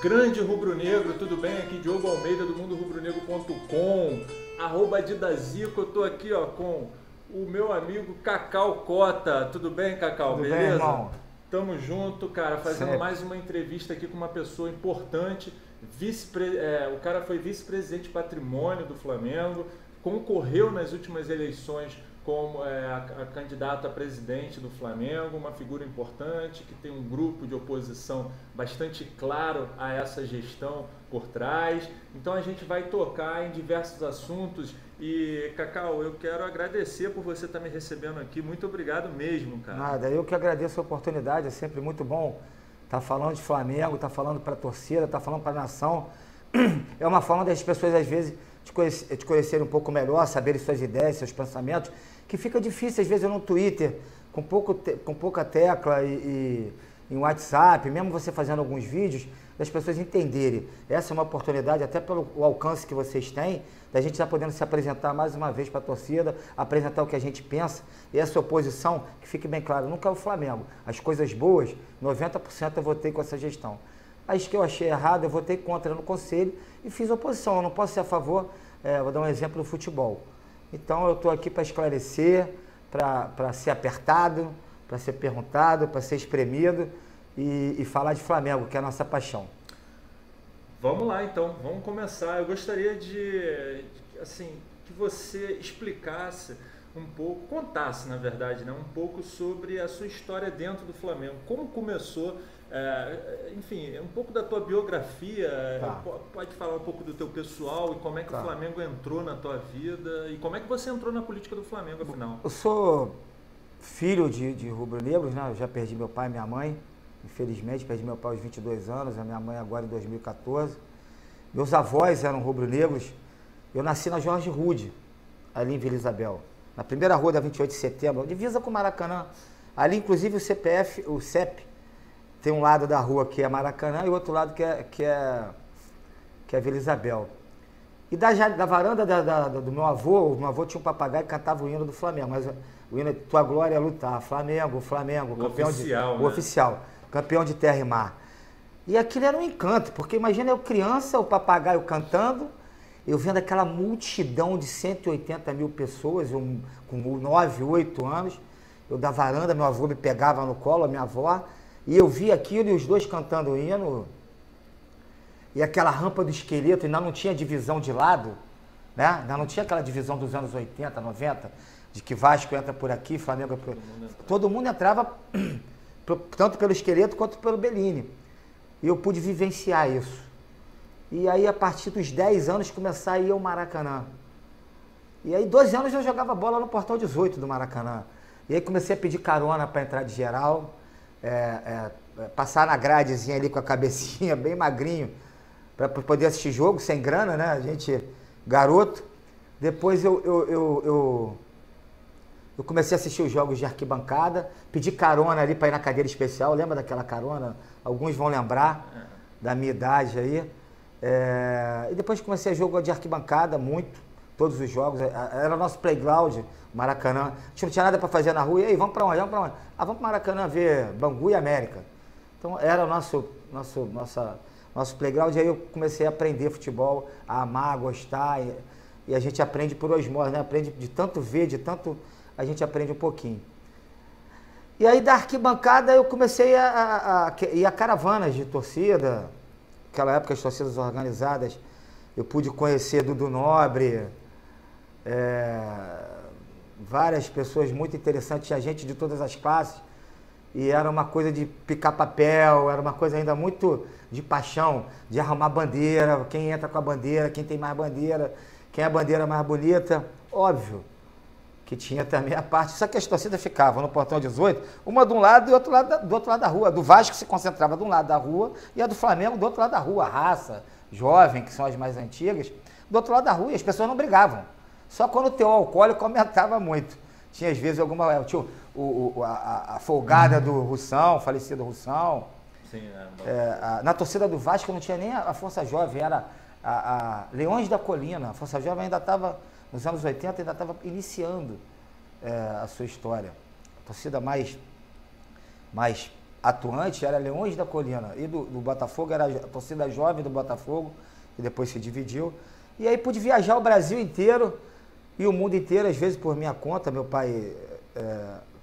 Grande rubro-negro, tudo bem? Aqui Diogo Almeida do mundorubronegro.com, @Didazico. Eu tô aqui ó, com o meu amigo Cacau Cota. Tudo bem, Cacau? Tudo beleza? bem, irmão? Tamo junto, cara, fazendo Sempre. mais uma entrevista aqui com uma pessoa importante. O cara foi vice-presidente de patrimônio do Flamengo, concorreu nas últimas eleições como a candidata a presidente do Flamengo, uma figura importante que tem um grupo de oposição bastante claro a essa gestão por trás. Então a gente vai tocar em diversos assuntos e, Cacau, eu quero agradecer por você estar me recebendo aqui. Muito obrigado mesmo, cara. Nada, eu que agradeço a oportunidade, é sempre muito bom estar falando de Flamengo, estar falando para a torcida, estar falando para a nação. É uma forma das pessoas, às vezes, te conhecerem um pouco melhor, saberem suas ideias, seus pensamentos, que fica difícil, às vezes, no Twitter, com pouca tecla e em WhatsApp, mesmo você fazendo alguns vídeos, das pessoas entenderem. Essa é uma oportunidade, até pelo alcance que vocês têm, da gente estar podendo se apresentar mais uma vez para a torcida, apresentar o que a gente pensa. E essa oposição, que fique bem claro, nunca é o Flamengo. As coisas boas, 90% eu votei com essa gestão. As que eu achei errado, eu votei contra no conselho e fiz oposição. Eu não posso ser a favor, vou dar um exemplo do futebol. Então eu estou aqui para esclarecer, para ser apertado, para ser perguntado, para ser espremido e falar de Flamengo, que é a nossa paixão. Vamos lá então, vamos começar. Eu gostaria de que você explicasse um pouco, contasse na verdade, né, um pouco sobre a sua história dentro do Flamengo. Como começou, enfim, um pouco da tua biografia, Tá. Pode falar um pouco do teu pessoal e como é que Tá. o Flamengo entrou na tua vida e como é que você entrou na política do Flamengo, afinal. Eu sou filho de rubro-negros, né? Eu já perdi meu pai e minha mãe, infelizmente, perdi meu pai aos 22 anos, a minha mãe agora em 2014. Meus avós eram rubro-negros. Eu nasci na Jorge Rude, ali em Vila Isabel, na primeira rua da 28 de setembro, divisa com o Maracanã. Ali, inclusive, o CEP, tem um lado da rua que é Maracanã e o outro lado que é Vila Isabel. E da varanda do meu avô, o meu avô tinha um papagaio que cantava o hino do Flamengo, mas o hino Tua Glória é lutar, Flamengo, Flamengo, campeão oficial, o oficial, campeão de terra e mar. E aquilo era um encanto, porque imagina eu criança, o papagaio cantando, eu vendo aquela multidão de 180 mil pessoas, eu, com 9, 8 anos, eu da varanda, meu avô me pegava no colo, a minha avó, e eu via aquilo e os dois cantando o hino, e aquela rampa do esqueleto, ainda não tinha divisão de lado, né? Ainda não tinha aquela divisão dos anos 80, 90, de que Vasco entra por aqui, Flamengo por... Todo mundo entrava tanto pelo esqueleto quanto pelo Bellini. E eu pude vivenciar isso. E aí, a partir dos 10 anos, começar a ir ao Maracanã. E aí, 12 anos, eu jogava bola no Portão 18 do Maracanã. E aí, comecei a pedir carona para entrar de geral, passar na gradezinha ali com a cabecinha bem magrinho, para poder assistir jogo, sem grana, né? A gente, garoto. Depois, eu comecei a assistir os jogos de arquibancada, pedi carona ali para ir na cadeira especial. Lembra daquela carona? Alguns vão lembrar da minha idade aí. E depois comecei a jogar de arquibancada muito, todos os jogos. Era o nosso playground, Maracanã. A gente não tinha nada para fazer na rua. E aí, vamos para onde? Vamos para onde? Vamos para Maracanã ver Bangu e América. Então era o nosso playground. E aí eu comecei a aprender futebol, a amar, a gostar. E a gente aprende por osmose, né? Aprende de tanto ver, de tanto... A gente aprende um pouquinho. E aí da arquibancada eu comecei a ir a caravanas de torcida. Naquela época as torcidas organizadas, eu pude conhecer Dudu Nobre, várias pessoas muito interessantes, tinha gente de todas as classes. E era uma coisa de picar papel, era uma coisa ainda muito de paixão, de arrumar bandeira, quem entra com a bandeira, quem tem mais bandeira, quem é a bandeira mais bonita. Óbvio que tinha também a parte, só que as torcidas ficavam no Portão 18, uma de um lado e do outro lado da rua. A do Vasco se concentrava de um lado da rua e a do Flamengo do outro lado da rua. A Raça, Jovem, que são as mais antigas, do outro lado da rua, e as pessoas não brigavam. Só quando o teor alcoólico aumentava muito. Tinha às vezes tinha a folgada do Russão, falecido Russão. Sim, na torcida do Vasco não tinha nem a Força Jovem, era a Leões da Colina. A Força Jovem ainda estava, nos anos 80, ainda estava iniciando a sua história. A torcida mais atuante era Leões da Colina, e do Botafogo era a torcida jovem do Botafogo, que depois se dividiu. E aí pude viajar o Brasil inteiro e o mundo inteiro, às vezes por minha conta. Meu pai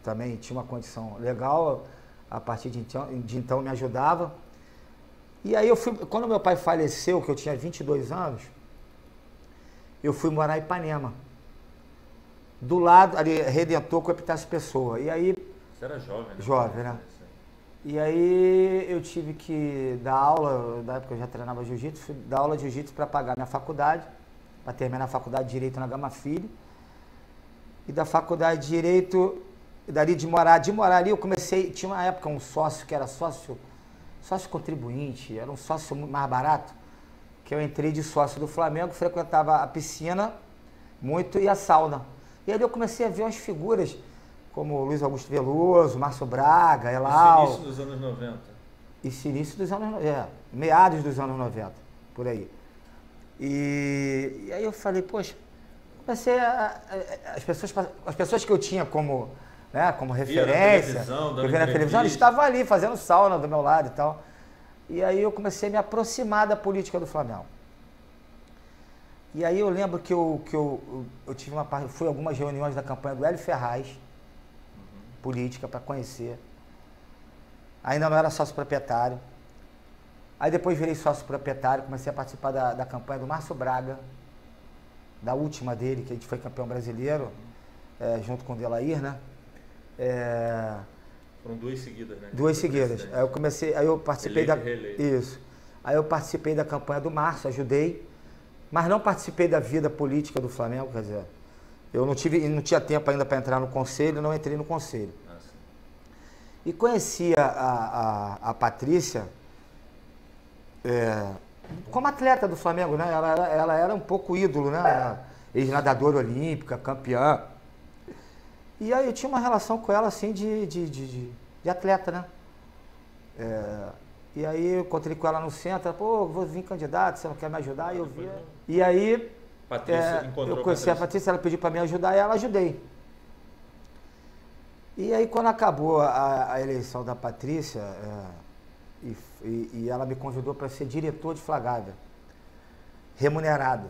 também tinha uma condição legal, a partir de então me ajudava. E aí quando meu pai faleceu, que eu tinha 22 anos, eu fui morar em Ipanema. Do lado, ali, Redentor com Epitácio Pessoa. E aí... Você era jovem, né? Jovem, né? E aí eu tive que dar aula, na época eu já treinava jiu-jitsu, fui dar aula de jiu-jitsu para pagar minha faculdade, para terminar a faculdade de Direito na Gama Filho. E da faculdade de Direito, dali de morar ali, eu comecei, tinha uma época um sócio que era sócio contribuinte, era um sócio muito mais barato, que eu entrei de sócio do Flamengo, frequentava a piscina muito e a sauna. E aí eu comecei a ver umas figuras como Luiz Augusto Veloso, Márcio Braga, Elal. Isso início dos anos 90. Isso início dos anos 90, meados dos anos 90, por aí. E aí eu falei, poxa, comecei as pessoas que eu tinha como, né, como referência, que eu via na televisão, eles estavam ali fazendo sauna do meu lado e tal. E aí eu comecei a me aproximar da política do Flamengo. E aí eu lembro que eu tive fui a algumas reuniões da campanha do Hélio Ferraz, política, para conhecer. Ainda não era sócio proprietário. Aí depois virei sócio proprietário, comecei a participar da campanha do Márcio Braga, da última dele, que a gente foi campeão brasileiro, junto com o Delair, né? Foram duas seguidas, né? Duas seguidas. Aí eu participei Isso. Aí eu participei da campanha do Márcio, ajudei, mas não participei da vida política do Flamengo, quer dizer, eu não tinha tempo ainda para entrar no conselho, não entrei no conselho. E conheci a Patrícia como atleta do Flamengo, né? Ela era um pouco ídolo, né? Ex-nadadora olímpica, campeã. E aí eu tinha uma relação com ela assim de atleta, né? E aí eu encontrei com ela no centro, ela, pô, vou vir candidato, você não quer me ajudar? E eu via. E aí eu conheci a Patrícia, ela pediu para me ajudar e ela ajudei. E aí quando acabou a eleição da Patrícia, e ela me convidou para ser diretor de Flagávia, remunerado.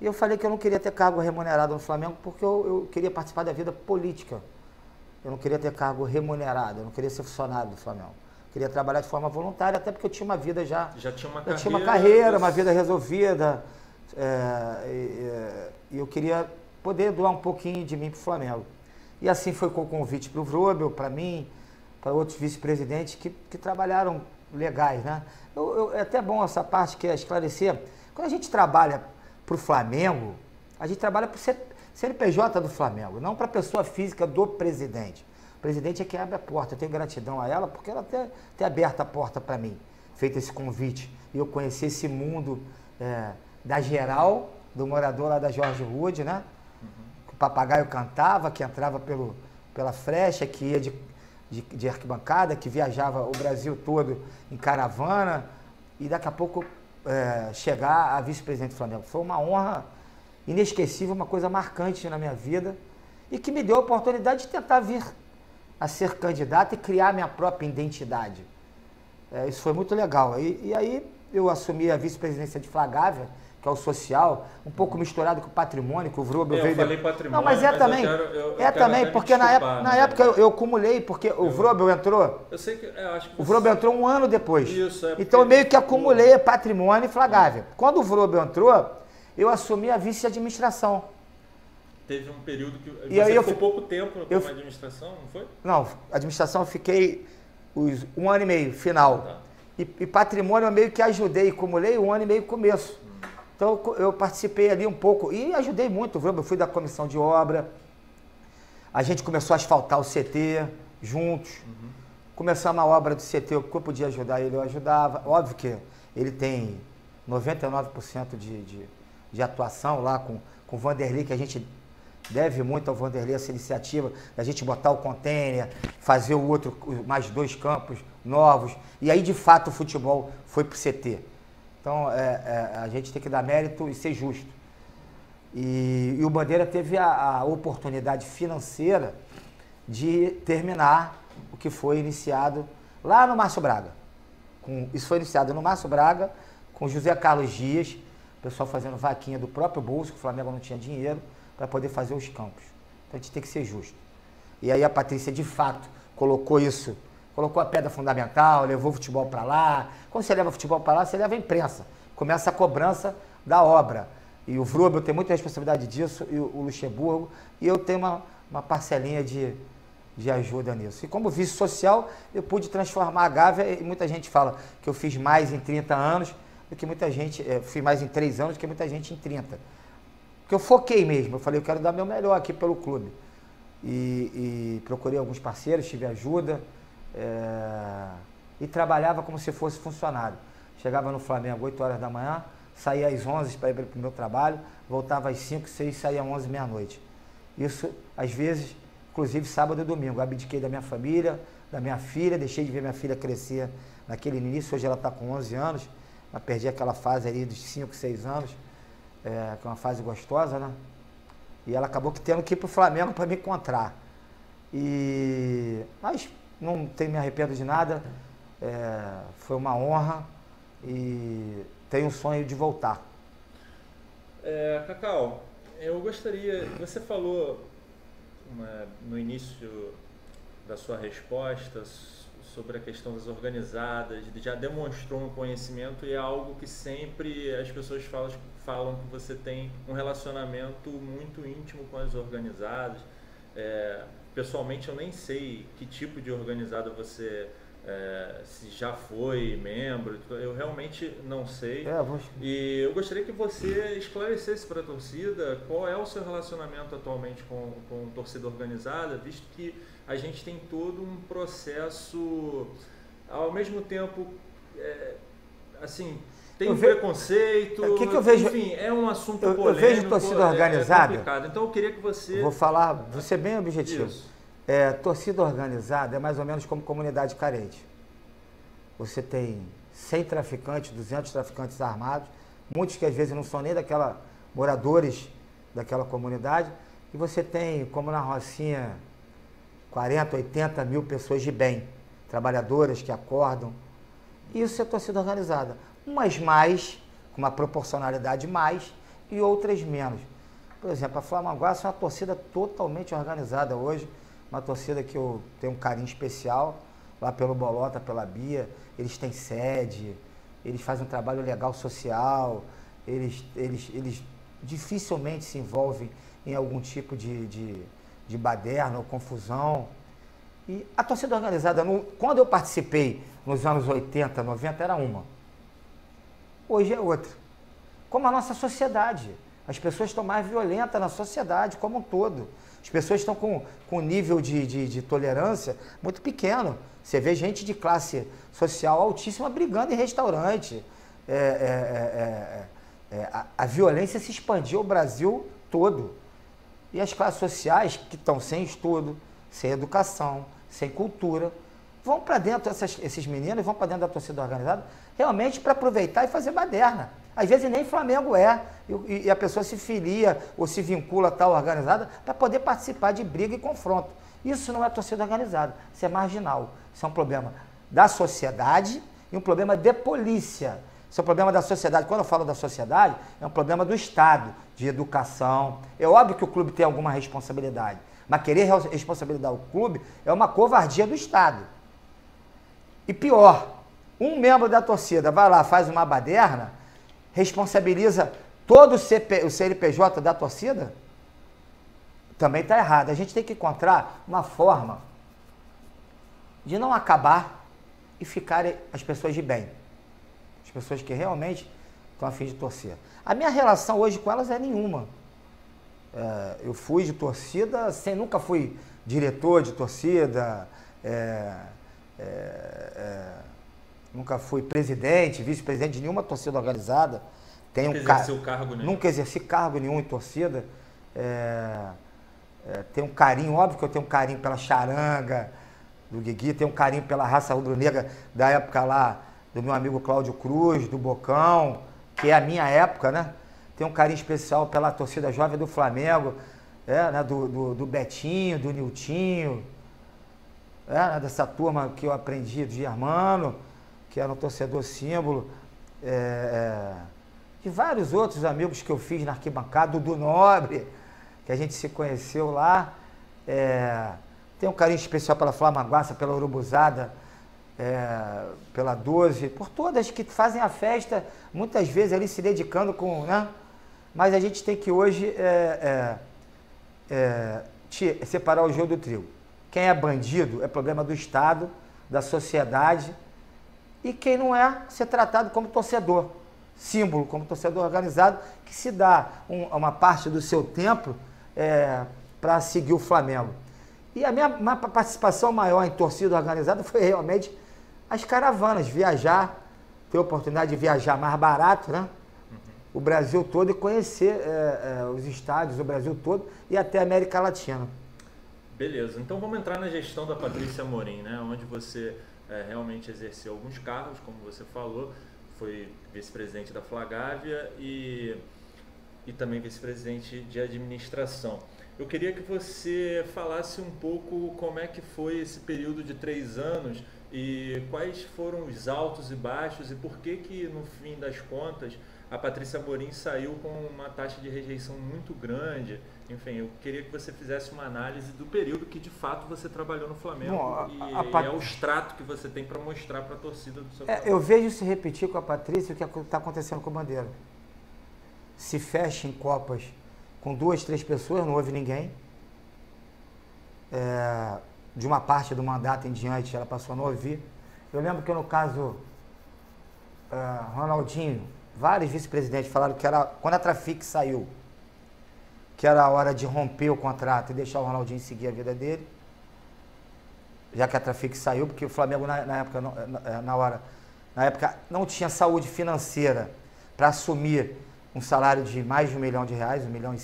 E eu falei que eu não queria ter cargo remunerado no Flamengo porque eu queria participar da vida política. Eu não queria ter cargo remunerado, eu não queria ser funcionário do Flamengo. Eu queria trabalhar de forma voluntária, até porque eu tinha uma vida já tinha uma carreira. Tinha uma carreira, uma vida resolvida. E eu queria poder doar um pouquinho de mim para o Flamengo. E assim foi com o convite para o Vrobel, para mim, para outros vice-presidentes que trabalharam legais, né? É até bom essa parte que é esclarecer. Quando a gente trabalha para o Flamengo, a gente trabalha para o CNPJ do Flamengo, não para a pessoa física do presidente. O presidente é quem abre a porta. Eu tenho gratidão a ela porque ela tem aberto a porta para mim, feito esse convite. E eu conheci esse mundo da geral, do morador lá da Jorge Rude, né? O papagaio cantava, que entrava pela frecha, que ia de arquibancada, que viajava o Brasil todo em caravana e daqui a pouco chegar a vice-presidente do Flamengo. Foi uma honra inesquecível, uma coisa marcante na minha vida e que me deu a oportunidade de tentar vir a ser candidato e criar minha própria identidade. Isso foi muito legal. E aí eu assumi a vice-presidência de Flagávia, que é o social, um pouco misturado com o patrimônio, que o Vrobel veio... Eu falei patrimônio, não, mas também. Eu também, porque na época eu acumulei, porque o Vrobel entrou... Eu sei que... acho que o Vrobel entrou um ano depois. Isso, então eu meio que acumulei patrimônio e Flagávia. Quando o Vrobel entrou, eu assumi a vice-administração. Teve um período que... Você ficou pouco tempo na administração, não foi? Não, administração eu fiquei um ano e meio, final. Tá. E patrimônio eu meio que ajudei, acumulei um ano e meio começo. Então eu participei ali um pouco e ajudei muito, eu fui da comissão de obra, a gente começou a asfaltar o CT juntos, começamos a obra do CT, o que eu podia ajudar ele, eu ajudava. Óbvio que ele tem 99% de atuação lá com o Vanderlei, que a gente deve muito ao Vanderlei essa iniciativa, a gente botar o container, fazer mais 2 campos novos, e aí de fato o futebol foi para o CT. Então, a gente tem que dar mérito e ser justo. E o Bandeira teve a oportunidade financeira de terminar o que foi iniciado lá no Márcio Braga. Isso foi iniciado no Márcio Braga, com José Carlos Dias, o pessoal fazendo vaquinha do próprio bolso, que o Flamengo não tinha dinheiro, para poder fazer os campos. Então a gente tem que ser justo. E aí a Patrícia, de fato, colocou isso, colocou a pedra fundamental, levou o futebol para lá. Quando você leva o futebol para lá, você leva a imprensa. Começa a cobrança da obra. E o Vrubel tem muita responsabilidade disso, e o Luxemburgo, e eu tenho uma parcelinha de ajuda nisso. E como vice social, eu pude transformar a Gávea, e muita gente fala que eu fiz mais em 30 anos do que muita gente, fiz mais em 3 anos do que muita gente em 30. Porque eu foquei mesmo, eu falei, eu quero dar meu melhor aqui pelo clube. E procurei alguns parceiros, tive ajuda, e trabalhava como se fosse funcionário. Chegava no Flamengo 8 horas da manhã, saía às 11 para ir para o meu trabalho, voltava às 5, 6, saía às 11, meia-noite. Isso, às vezes, inclusive sábado e domingo. Abdiquei da minha família, da minha filha, deixei de ver minha filha crescer naquele início. Hoje ela está com 11 anos, mas perdi aquela fase ali dos 5, 6 anos, que é uma fase gostosa, né? E ela acabou tendo que ir para o Flamengo para me encontrar. Mas não me arrependo de nada, foi uma honra e tenho um sonho de voltar. Cacau, eu gostaria, você falou no início da sua resposta sobre a questão das organizadas, já demonstrou um conhecimento e é algo que sempre as pessoas falam que você tem um relacionamento muito íntimo com as organizadas. Pessoalmente eu nem sei que tipo de organizada você se já foi membro, eu realmente não sei. E eu gostaria que você esclarecesse para a torcida qual é o seu relacionamento atualmente com torcida organizada, visto que a gente tem todo um processo, ao mesmo tempo, assim, tem preconceito, eu vejo, enfim, é um assunto polêmico. Eu vejo torcida organizada. Então eu queria que você... Vou ser bem objetivo. Isso. Torcida organizada é mais ou menos como comunidade carente. Você tem 100 traficantes, 200 traficantes armados, muitos que às vezes não são nem moradores daquela comunidade, e você tem, como na Rocinha, 40, 80 mil pessoas de bem, trabalhadoras que acordam. Isso é torcida organizada. Umas mais, com uma proporcionalidade mais, e outras menos. Por exemplo, a Flamenguaça é uma torcida totalmente organizada hoje, uma torcida que eu tenho um carinho especial, lá pelo Bolota, pela Bia. Eles têm sede, eles fazem um trabalho legal social, eles dificilmente se envolvem em algum tipo de baderna ou confusão. E a torcida organizada, quando eu participei nos anos 80, 90, era uma. Hoje é outra. Como a nossa sociedade. As pessoas estão mais violentas na sociedade como um todo. As pessoas estão com um nível de tolerância muito pequeno. Você vê gente de classe social altíssima brigando em restaurante. A violência se expandiu ao Brasil todo. E as classes sociais que estão sem estudo, sem educação, sem cultura, vão para dentro, esses meninos vão para dentro da torcida organizada realmente para aproveitar e fazer baderna. Às vezes nem Flamengo e a pessoa se filia ou se vincula a tal organizada para poder participar de briga e confronto. Isso não é torcida organizada, isso é marginal. Isso é um problema da sociedade e um problema de polícia. Isso é um problema da sociedade. Quando eu falo da sociedade, é um problema do Estado, de educação. É óbvio que o clube tem alguma responsabilidade, mas querer responsabilizar o clube é uma covardia do Estado. E pior, um membro da torcida vai lá, faz uma baderna, responsabiliza todo o CNPJ da torcida, também está errado. A gente tem que encontrar uma forma de não acabar e ficarem as pessoas de bem. As pessoas que realmente estão a fim de torcer. A minha relação hoje com elas é nenhuma. Eu fui de torcida, nunca fui diretor de torcida, nunca fui presidente, vice-presidente de nenhuma torcida organizada. Nunca exerci cargo nenhum em torcida. Tenho um carinho, óbvio que eu tenho um carinho pela charanga do Guigui, tenho um carinho pela raça rubro-negra da época lá do meu amigo Cláudio Cruz, do Bocão, que é a minha época, né? Tenho um carinho especial pela torcida jovem do Flamengo, né? do Betinho, do Niltinho. dessa turma que eu aprendi de Germano, que era um torcedor símbolo, de vários outros amigos que eu fiz na arquibancada, Dudu Nobre, que a gente se conheceu lá. Tem um carinho especial pela Flamaguaça, pela Urubuzada, pela 12, por todas que fazem a festa, muitas vezes ali se dedicando com, né? Mas a gente tem que hoje separar o joio do trigo. Quem é bandido é problema do Estado, da sociedade, e quem não é, ser tratado como torcedor, símbolo, como torcedor organizado, que se dá uma parte do seu tempo para seguir o Flamengo. E a minha participação maior em torcida organizada foi realmente as caravanas, viajar, ter a oportunidade de viajar mais barato, né? O Brasil todo e conhecer os estádios do Brasil todo e até a América Latina. Beleza, então vamos entrar na gestão da Patrícia Amorim, né? Onde você realmente exerceu alguns cargos, como você falou, foi vice-presidente da Flagávia e também vice-presidente de administração. Eu queria que você falasse um pouco como é que foi esse período de 3 anos e quais foram os altos e baixos e por que no fim das contas a Patrícia Amorim saiu com uma taxa de rejeição muito grande. Enfim, eu queria que você fizesse uma análise do período que de fato você trabalhou no Flamengo. Bom, é o extrato que você tem para mostrar para a torcida do seu Flamengo. Eu vejo se repetir com a Patrícia o que está acontecendo com o Bandeira. Se fecha em Copas com 2, 3 pessoas, não houve ninguém. De uma parte do mandato em diante, ela passou a não ouvir. Eu lembro que no caso, Ronaldinho, vários vice-presidentes falaram que era, quando a Trafic saiu, que era a hora de romper o contrato e deixar o Ronaldinho seguir a vida dele, já que a Trafic saiu, porque o Flamengo na época não tinha saúde financeira para assumir um salário de mais de R$1 milhão, R$1,1 milhão.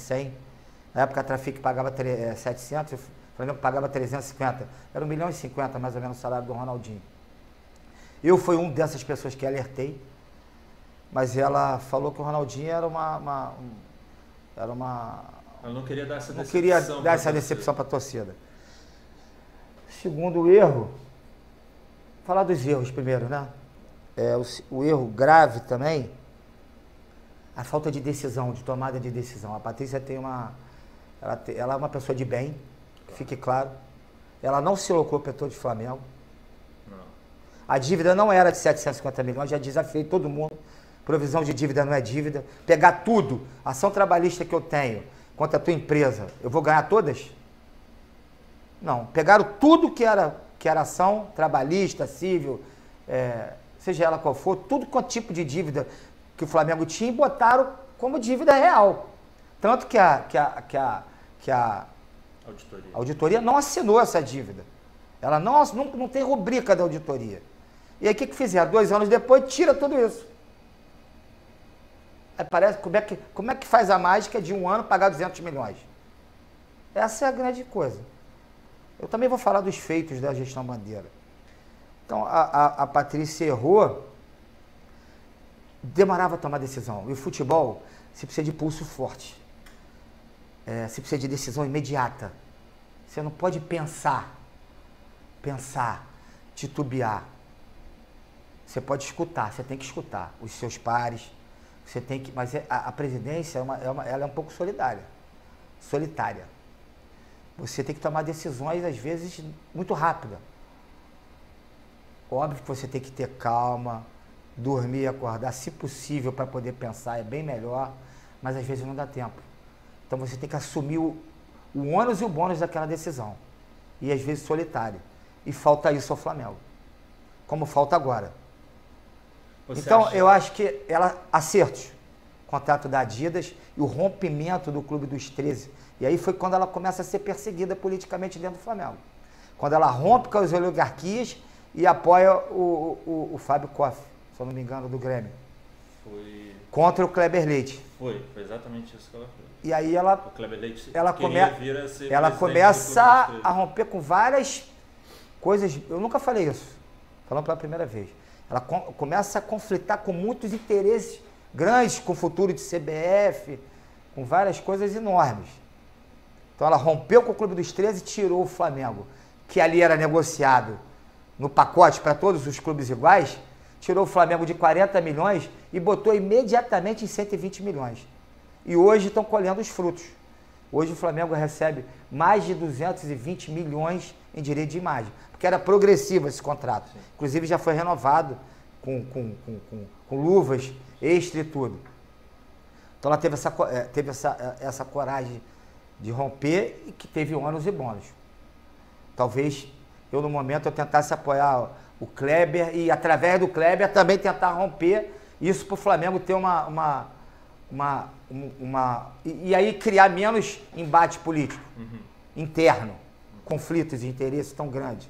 Na época a Trafic pagava 700, o Flamengo pagava 350. Era R$1,50 milhão mais ou menos o salário do Ronaldinho. Eu fui uma dessas pessoas que alertei, mas ela falou que o Ronaldinho era ela não queria dar essa decepção. Não queria dar essa decepção para a torcida. Segundo erro, falar dos erros primeiro, né? O erro grave também, a falta de decisão, de tomada de decisão. A Patrícia ela é uma pessoa de bem, que fique claro. Ela não se colocou protetor de Flamengo. Não. A dívida não era de 750 milhões, já desafiei todo mundo. Provisão de dívida não é dívida. Pegar tudo, ação trabalhista que eu tenho contra a tua empresa, eu vou ganhar todas? Não. Pegaram tudo que era ação trabalhista, civil, seja ela qual for, tudo quanto tipo de dívida que o Flamengo tinha e botaram como dívida real. Tanto que a auditoria não assinou essa dívida. Ela não tem rubrica da auditoria. E aí o que fizeram? 2 anos depois, tira tudo isso. Aí parece, como é que faz a mágica de 1 ano pagar 200 milhões? Essa é a grande coisa. Eu também vou falar dos feitos da gestão Bandeira. Então, a Patrícia errou, demorava a tomar decisão. E o futebol, você precisa de pulso forte. Você precisa de decisão imediata. Você não pode pensar, titubear. Você pode escutar, você tem que escutar os seus pares. Você tem que, mas a presidência ela é um pouco solitária. Você tem que tomar decisões, às vezes, muito rápidas. Óbvio que você tem que ter calma, dormir, acordar, se possível, para poder pensar, é bem melhor, mas às vezes não dá tempo. Então você tem que assumir o ônus e o bônus daquela decisão. E às vezes solitária. E falta isso ao Flamengo. Como falta agora. Eu acho que ela acertos. Contrato da Adidas e o rompimento do Clube dos 13. E aí foi quando ela começa a ser perseguida politicamente dentro do Flamengo. Quando ela rompe com as oligarquias e apoia o Fábio Koff, se eu não me engano, do Grêmio. Foi. Contra o Kleber Leite. Foi exatamente isso que ela fez. E aí ela começa a romper com várias coisas. Eu nunca falei isso, falando pela primeira vez. Ela começa a conflitar com muitos interesses grandes, com o futuro de CBF, com várias coisas enormes. Então ela rompeu com o Clube dos 13 e tirou o Flamengo. que ali era negociado no pacote para todos os clubes iguais, tirou o Flamengo de 40 milhões e botou imediatamente em 120 milhões. E hoje estão colhendo os frutos. Hoje o Flamengo recebe mais de 220 milhões em direito de imagem, porque era progressivo esse contrato. Sim. Inclusive já foi renovado com luvas extra e tudo. Então ela teve essa coragem de romper e que teve ônus e bônus. Talvez eu, no momento, eu tentasse apoiar o Kleber e, através do Kleber, também tentar romper isso para o Flamengo ter e aí criar menos embate político, interno, conflitos de interesse tão grandes.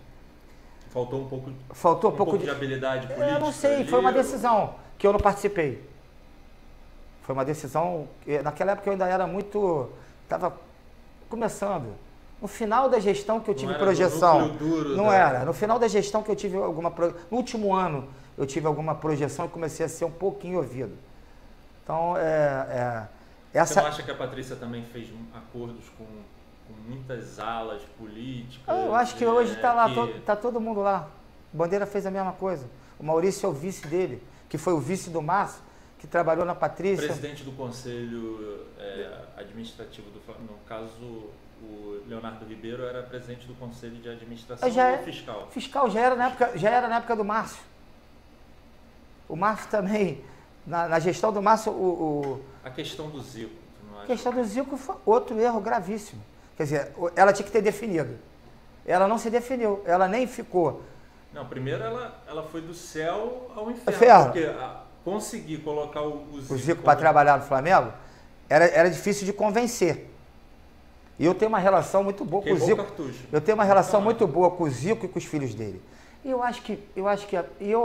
Faltou um pouco, de habilidade política? Eu não sei, ali, foi uma decisão que eu não participei. Foi uma decisão, naquela época eu ainda era muito, estava começando. No final da gestão que eu tive projeção, não era. No final da gestão que eu tive no último ano eu tive alguma projeção e comecei a ser um pouquinho ouvido. Então, Você não acha que a Patrícia também fez acordos com muitas alas políticas? Eu acho que hoje está lá, está todo mundo lá. O Bandeira fez a mesma coisa. O Maurício é o vice dele, que foi o vice do Márcio, que trabalhou na Patrícia. Presidente do Conselho Administrativo do Flamengo, no caso, o Leonardo Ribeiro era presidente do Conselho de Administração ou fiscal? Fiscal já era na época do Márcio. O Márcio também, na gestão do Márcio, A questão do Zico. A questão do Zico foi outro erro gravíssimo. Quer dizer, ela tinha que ter definido. Ela não se definiu, ela nem ficou. Não, primeiro ela foi do céu ao inferno. Porque conseguir colocar o Zico para trabalhar no Flamengo era difícil de convencer. E eu tenho uma relação muito boa com o Zico. Eu tenho uma relação muito boa com o Zico e com os filhos dele. E eu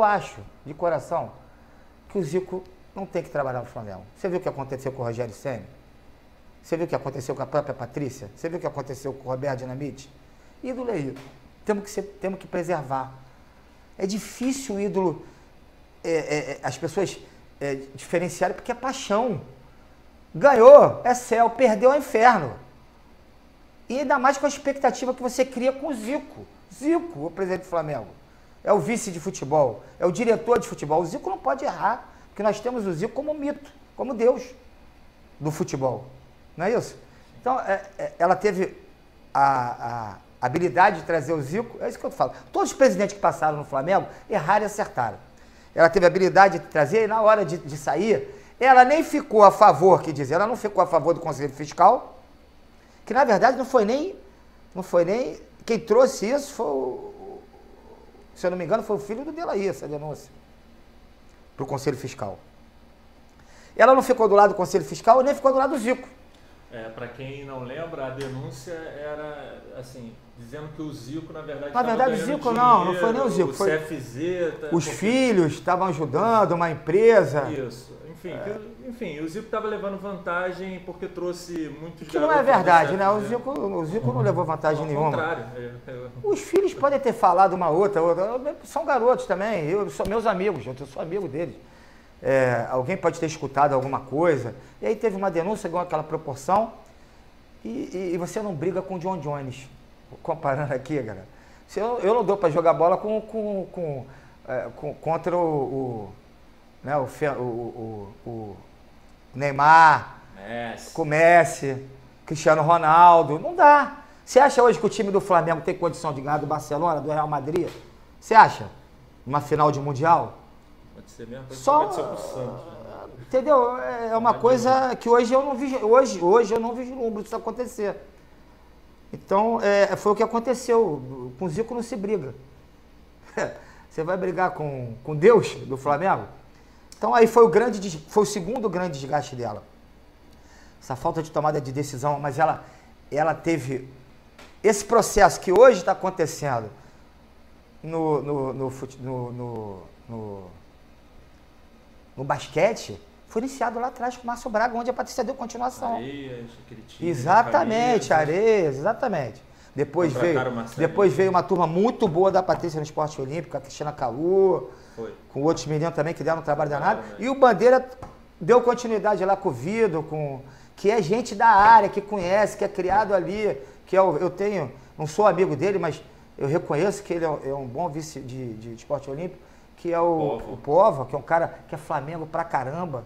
acho de coração que o Zico não tem que trabalhar no Flamengo. Você viu o que aconteceu com o Rogério Ceni? Você viu o que aconteceu com a própria Patrícia? Você viu o que aconteceu com o Roberto Dinamite? Ídolo é ídolo. Temos que preservar. É difícil o ídolo, as pessoas diferenciarem, porque é paixão. Ganhou, é céu, perdeu, é inferno. E ainda mais com a expectativa que você cria com o Zico. Zico, o presidente do Flamengo. É o vice de futebol, é o diretor de futebol. O Zico não pode errar, porque nós temos o Zico como mito, como Deus do futebol. Não é isso? Então, ela teve a habilidade de trazer o Zico, é isso que eu falo. Todos os presidentes que passaram no Flamengo erraram e acertaram. Ela teve a habilidade de trazer e na hora de sair, ela nem ficou a favor, ela não ficou a favor do Conselho Fiscal, que na verdade não foi nem quem trouxe isso foi, se eu não me engano, foi o filho do Delaí, essa denúncia, para o Conselho Fiscal. Ela não ficou do lado do Conselho Fiscal, nem ficou do lado do Zico. Para quem não lembra, a denúncia era, assim, dizendo que o Zico, na verdade, o Zico não foi nem o Zico. Foi o CFZ... Os filhos estavam ajudando uma empresa. Isso. Enfim, o Zico estava levando vantagem porque trouxe muitos garotos... Que não é verdade, né? O Zico não levou vantagem nenhuma. Ao contrário. Os filhos podem ter falado uma outra, são garotos também, eu sou meus amigos, eu sou amigo deles. Alguém pode ter escutado alguma coisa, e aí teve uma denúncia, igual aquela proporção, e você não briga com o John Jones, comparando aqui, galera. Eu não dou para jogar bola contra o Neymar, com o Messi, Cristiano Ronaldo, não dá. Você acha hoje que o time do Flamengo tem condição de ganhar do Barcelona, do Real Madrid? Você acha? Numa final de Mundial? Pode ser mesmo, pode ser pro Santos. Entendeu? É uma coisa que hoje eu não hoje eu não vislumbro isso acontecer. Então, foi o que aconteceu. Com o Zico não se briga. Você vai brigar com Deus do Flamengo? Então, aí foi o segundo grande desgaste dela. Essa falta de tomada de decisão, mas ela teve esse processo que hoje está acontecendo no basquete, foi iniciado lá atrás com o Márcio Braga, onde a Patrícia deu continuação. Areias, aquele time, exatamente, Areias, exatamente. Depois veio uma turma muito boa da Patrícia no esporte olímpico, a Cristina Calu, com outros meninos também que deram um trabalho danado. E o Bandeira deu continuidade lá com o Vido, que é gente da área, que conhece, que é criado ali, eu não sou amigo dele, mas eu reconheço que ele é um bom vice de esporte olímpico, que é o Povo, que é um cara que é Flamengo pra caramba.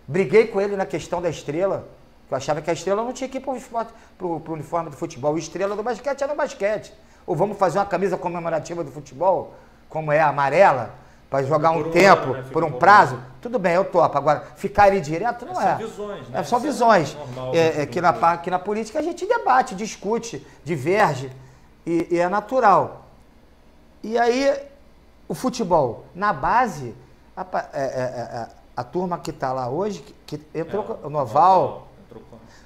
Briguei com ele na questão da Estrela, que eu achava que a Estrela não tinha que ir pro uniforme do futebol. O Estrela do basquete era no basquete. Ou vamos fazer uma camisa comemorativa do futebol, como é a amarela, para jogar um tempo, ano, né? Por um prazo. Tudo bem, eu topo. Agora, ficar ali direto não é. São visões, né? São visões. Que na política a gente debate, discute, diverge, e é natural. E aí, o futebol, na base, a turma que está lá hoje, que entrou, o Noval,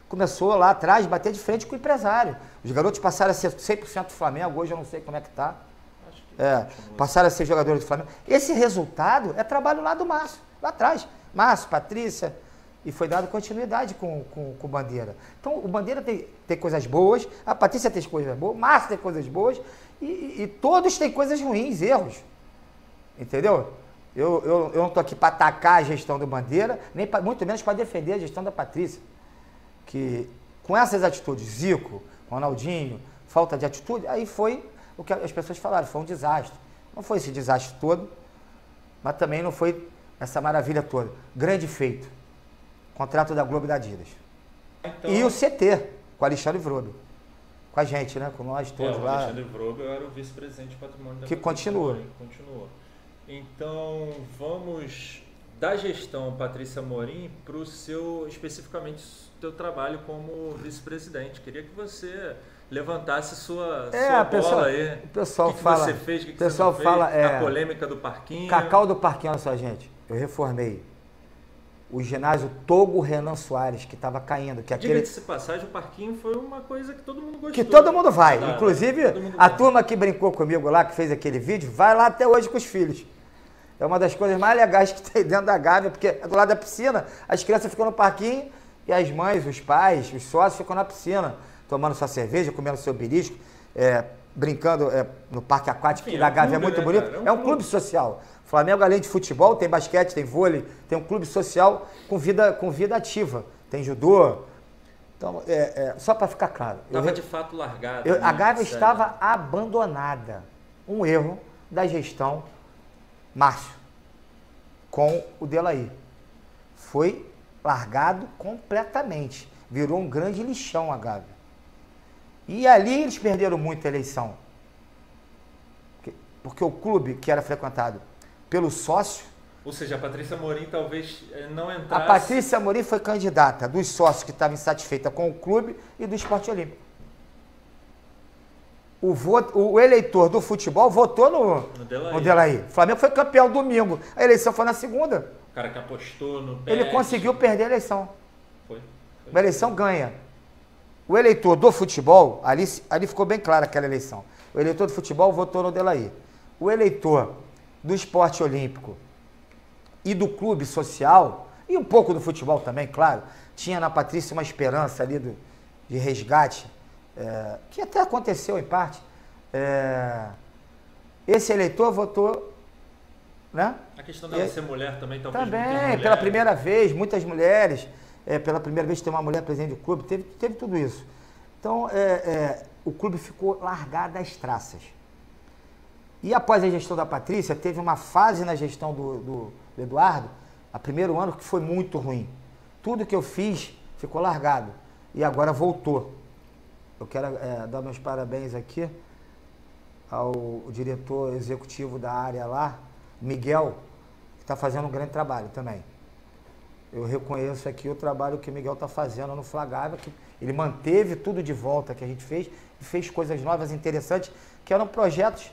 começou lá atrás, bater de frente com o empresário. Os garotos passaram a ser 100% do Flamengo, hoje eu não sei como é que está. Passaram a ser jogadores do Flamengo. Esse resultado é trabalho lá do Márcio, lá atrás. Márcio, Patrícia, e foi dado continuidade com o Bandeira. Então, o Bandeira tem coisas boas, a Patrícia tem coisas boas, o Márcio tem coisas boas, e todos têm coisas ruins, erros. Entendeu? Eu não estou aqui para atacar a gestão do Bandeira, muito menos para defender a gestão da Patrícia. Que com essas atitudes, Zico, Ronaldinho, falta de atitude, aí foi o que as pessoas falaram, foi um desastre. Não foi esse desastre todo, mas também não foi essa maravilha toda. Grande feito. Contrato da Globo e da Adidas. Então, e o CT, com o Alexandre Vrobe. Com a gente, né? Com nós todos lá. O Alexandre Vrobe era o vice-presidente de patrimônio da que continua. Continua. Então, vamos da gestão Patrícia Amorim para o especificamente teu trabalho como vice-presidente. Queria que você levantasse sua bola aí. O pessoal que fala. Você fez, o que pessoal você fala, fez, a polêmica do parquinho. Cacau do Parquinho, olha só, gente. Eu reformei o ginásio Togo Renan Soares, que estava caindo. Diga-se de passagem, o parquinho foi uma coisa que todo mundo gostou. Que todo mundo vai. Inclusive, a turma que brincou comigo lá, que fez aquele vídeo, vai lá até hoje com os filhos. É uma das coisas mais legais que tem dentro da Gávea, porque é do lado da piscina, as crianças ficam no parquinho e as mães, os pais, os sócios ficam na piscina, tomando sua cerveja, comendo seu belisco, brincando no parque aquático, que da Gávea é muito bonito. É um clube social. O Flamengo, além de futebol, tem basquete, tem vôlei, tem um clube social com vida ativa. Tem judô. Então, só para ficar claro. Estava de fato largado. A Gávea estava abandonada. Um erro da gestão Márcio, com o Delaí. Foi largado completamente. Virou um grande lixão a Gávea. E ali eles perderam muita eleição. Porque o clube que era frequentado pelo sócio... Ou seja, a Patrícia Amorim talvez não entrasse... A Patrícia Amorim foi candidata dos sócios que estavam insatisfeitos com o clube e do esporte olímpico. O eleitor do futebol votou no Delaí. O Flamengo foi campeão domingo. A eleição foi na segunda. O cara que apostou no Ele conseguiu perder a eleição. Foi. A eleição ganha. O eleitor do futebol, ali ficou bem clara aquela eleição. O eleitor do futebol votou no Delaí. O eleitor do esporte olímpico e do clube social, e um pouco do futebol também, claro, tinha na Patrícia uma esperança ali de resgate, que até aconteceu em parte. Esse eleitor votou, né? A questão dela ser mulher também, talvez. Também, pela primeira vez, muitas mulheres, pela primeira vez tem uma mulher presidente do clube, teve tudo isso. Então, o clube ficou largado às traças. E após a gestão da Patrícia, teve uma fase na gestão do Eduardo, a primeiro ano, que foi muito ruim. Tudo que eu fiz ficou largado. E agora voltou. Eu quero dar meus parabéns aqui ao diretor executivo da área lá, Miguel, que está fazendo um grande trabalho também. Eu reconheço aqui o trabalho que o Miguel está fazendo no Flagávia, que ele manteve tudo de volta que a gente fez, e fez coisas novas, interessantes, que eram projetos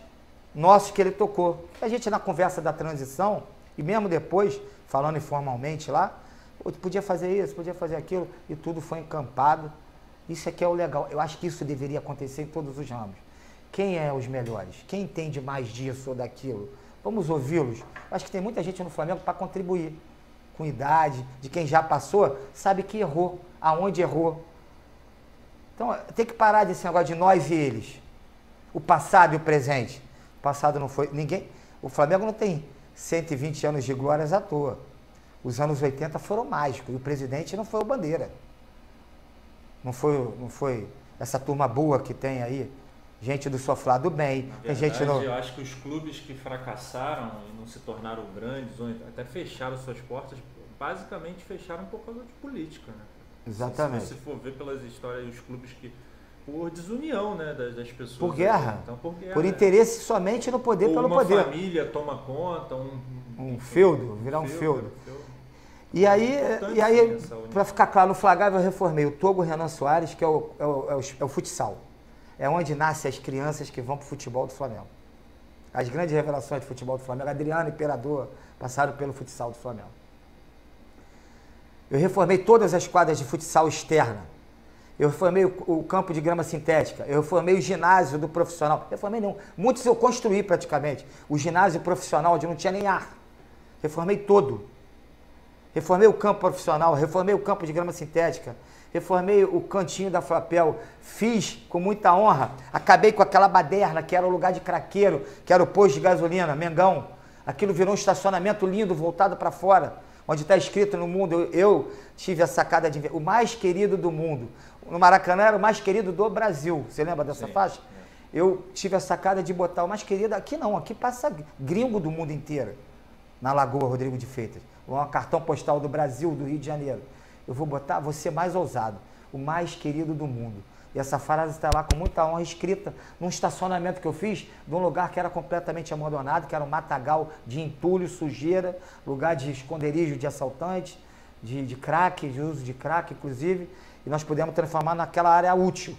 nossos que ele tocou. A gente, na conversa da transição, e mesmo depois, falando informalmente lá, podia fazer isso, podia fazer aquilo, e tudo foi encampado. Isso aqui é o legal. Eu acho que isso deveria acontecer em todos os ramos. Quem é os melhores? Quem entende mais disso ou daquilo? Vamos ouvi-los. Acho que tem muita gente no Flamengo para contribuir. Com idade, de quem já passou, sabe que errou, aonde errou. Então, tem que parar desse negócio de nós e eles. O passado e o presente. O passado não foi... Ninguém... O Flamengo não tem 120 anos de glórias à toa. Os anos 80 foram mágicos. E o presidente não foi o Bandeira. Não foi essa turma boa que tem aí, gente do sofá do bem, tem gente no... Eu acho que os clubes que fracassaram e não se tornaram grandes, ou até fecharam suas portas, basicamente fecharam por causa de política, né? Exatamente. Se você for ver pelas histórias, os clubes que... Por desunião, né, das pessoas. Por guerra. Então, por guerra. Por interesse somente no poder pelo poder. Uma família toma conta, um feudo, virar um feudo. E aí sim, para ficar claro, no Flagávio eu reformei o Togo Renan Soares, que é o futsal. É onde nascem as crianças que vão para o futebol do Flamengo. As grandes revelações de futebol do Flamengo, Adriano e Imperador, passaram pelo futsal do Flamengo. Eu reformei todas as quadras de futsal externa. Eu reformei o campo de grama sintética, eu reformei o ginásio do profissional. Reformei não, muitos eu construí praticamente. O ginásio profissional onde não tinha nem ar. Reformei todo. Reformei o campo profissional, reformei o campo de grama sintética, reformei o cantinho da Flapel, fiz com muita honra, acabei com aquela baderna que era o lugar de craqueiro, que era o posto de gasolina, Mengão. Aquilo virou um estacionamento lindo, voltado para fora, onde está escrito no mundo, eu tive a sacada de o mais querido do mundo. No Maracanã era o mais querido do Brasil. Você lembra dessa faixa? Eu tive a sacada de botar o mais querido. Aqui não, aqui passa gringo do mundo inteiro. Na Lagoa Rodrigo de Freitas. Um cartão postal do Brasil, do Rio de Janeiro. Eu vou botar você mais ousado, o mais querido do mundo. E essa frase está lá com muita honra escrita num estacionamento que eu fiz, de um lugar que era completamente abandonado, que era um matagal de entulho, sujeira, lugar de esconderijo de assaltantes, de crack, de uso de crack, inclusive. E nós pudemos transformar naquela área útil.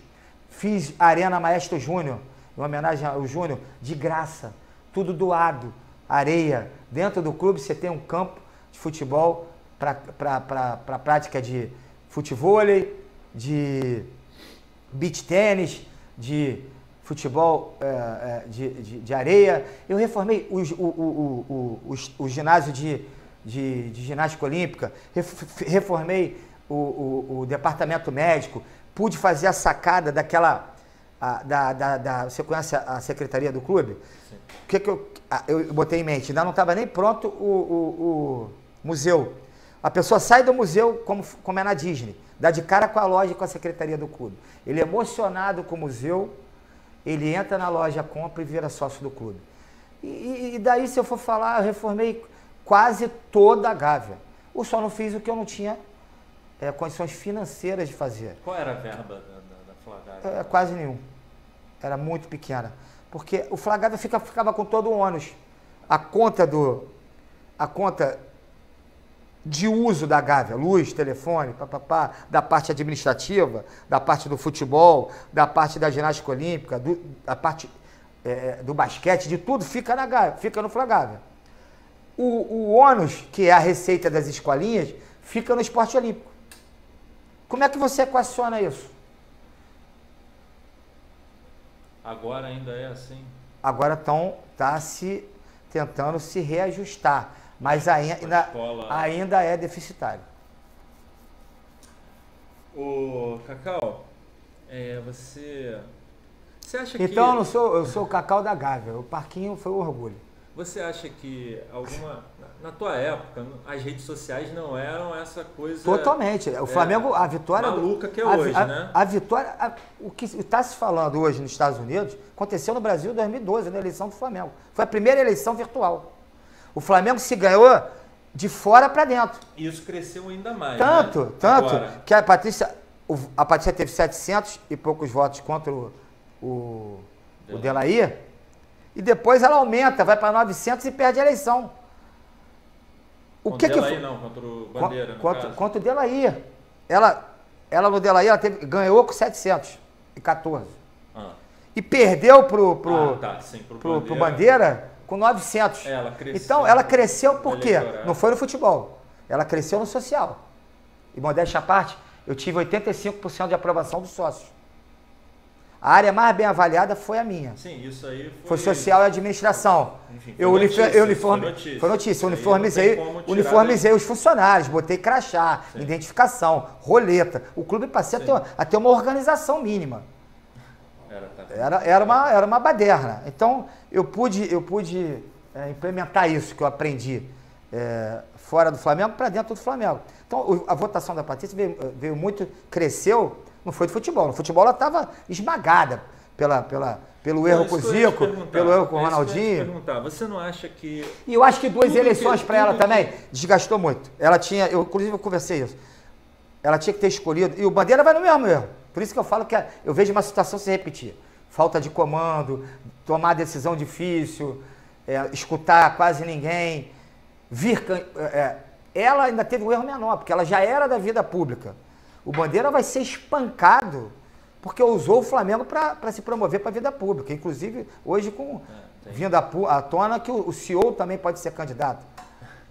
Fiz a Arena Maestro Júnior, em homenagem ao Júnior, de graça, tudo doado, areia. Dentro do clube você tem um campo de futebol para prática de futevôlei, de beach tênis, de futebol de areia. Eu reformei o ginásio de ginástica olímpica, reformei o departamento médico, pude fazer a sacada daquela... você conhece a secretaria do clube? Sim. O que eu botei em mente? Ainda não estava nem pronto o museu. A pessoa sai do museu como é na Disney, dá de cara com a loja e com a secretaria do clube. Ele é emocionado com o museu, ele entra na loja, compra e vira sócio do clube. E daí, se eu for falar, eu reformei quase toda a Gávea. Eu só não fiz o que eu não tinha condições financeiras de fazer. Qual era a verba da Flagávia? Quase nenhum. Era muito pequena. Porque o Flagávia ficava com todo o ônus. A conta de uso da Gávea, luz, telefone, da parte administrativa, da parte do futebol, da parte da ginástica olímpica, da parte do basquete, de tudo fica na Gávea, fica no Flagávia. O ônus, que é a receita das escolinhas, fica no esporte olímpico. Como é que você equaciona isso? Agora ainda é assim? Agora está tentando se reajustar, mas ainda é deficitário. Ô, Cacau, você acha que... Então eu sou o Cacau da Gávea, o parquinho foi o orgulho. Você acha que na tua época, as redes sociais não eram essa coisa... Totalmente. O Flamengo, a vitória... Maluca que é hoje, né? A vitória, o que está se falando hoje nos Estados Unidos, aconteceu no Brasil em 2012, na eleição do Flamengo. Foi a primeira eleição virtual. O Flamengo se ganhou de fora para dentro. E isso cresceu ainda mais, Tanto Agora. Que a Patrícia teve 700 e poucos votos contra o Delair. E depois ela aumenta, vai para 900 e perde a eleição. Contra o Bandeira, contra o Delair. Ela no Delair ganhou com 714. E perdeu pro Bandeira com 900. Ela cresceu. Então, ela cresceu por quê? Não foi no futebol. Ela cresceu no social. E modéstia à parte, eu tive 85% de aprovação dos sócios. A área mais bem avaliada foi a minha. Sim, isso aí foi social e administração. Enfim, foi notícia. Uniformizei os funcionários, botei crachá, identificação, roleta. O clube passei a ter uma organização mínima. Era uma baderna. Então, eu pude implementar isso que eu aprendi fora do Flamengo para dentro do Flamengo. Então, a votação da Patrícia veio muito, cresceu. Não foi de futebol. No futebol ela estava esmagada. pelo erro com o Zico, pelo erro com o Ronaldinho. Você não acha que... E eu acho que 2 eleições para ela também desgastou muito. Ela tinha, inclusive eu conversei isso, ela tinha que ter escolhido, e o Bandeira vai no mesmo erro. Por isso que eu falo que eu vejo uma situação se repetir. Falta de comando, tomar decisão difícil, escutar quase ninguém, ela ainda teve um erro menor, porque ela já era da vida pública. O Bandeira vai ser espancado porque usou o Flamengo para se promover para a vida pública. Inclusive, hoje, vindo à tona que o CEO também pode ser candidato.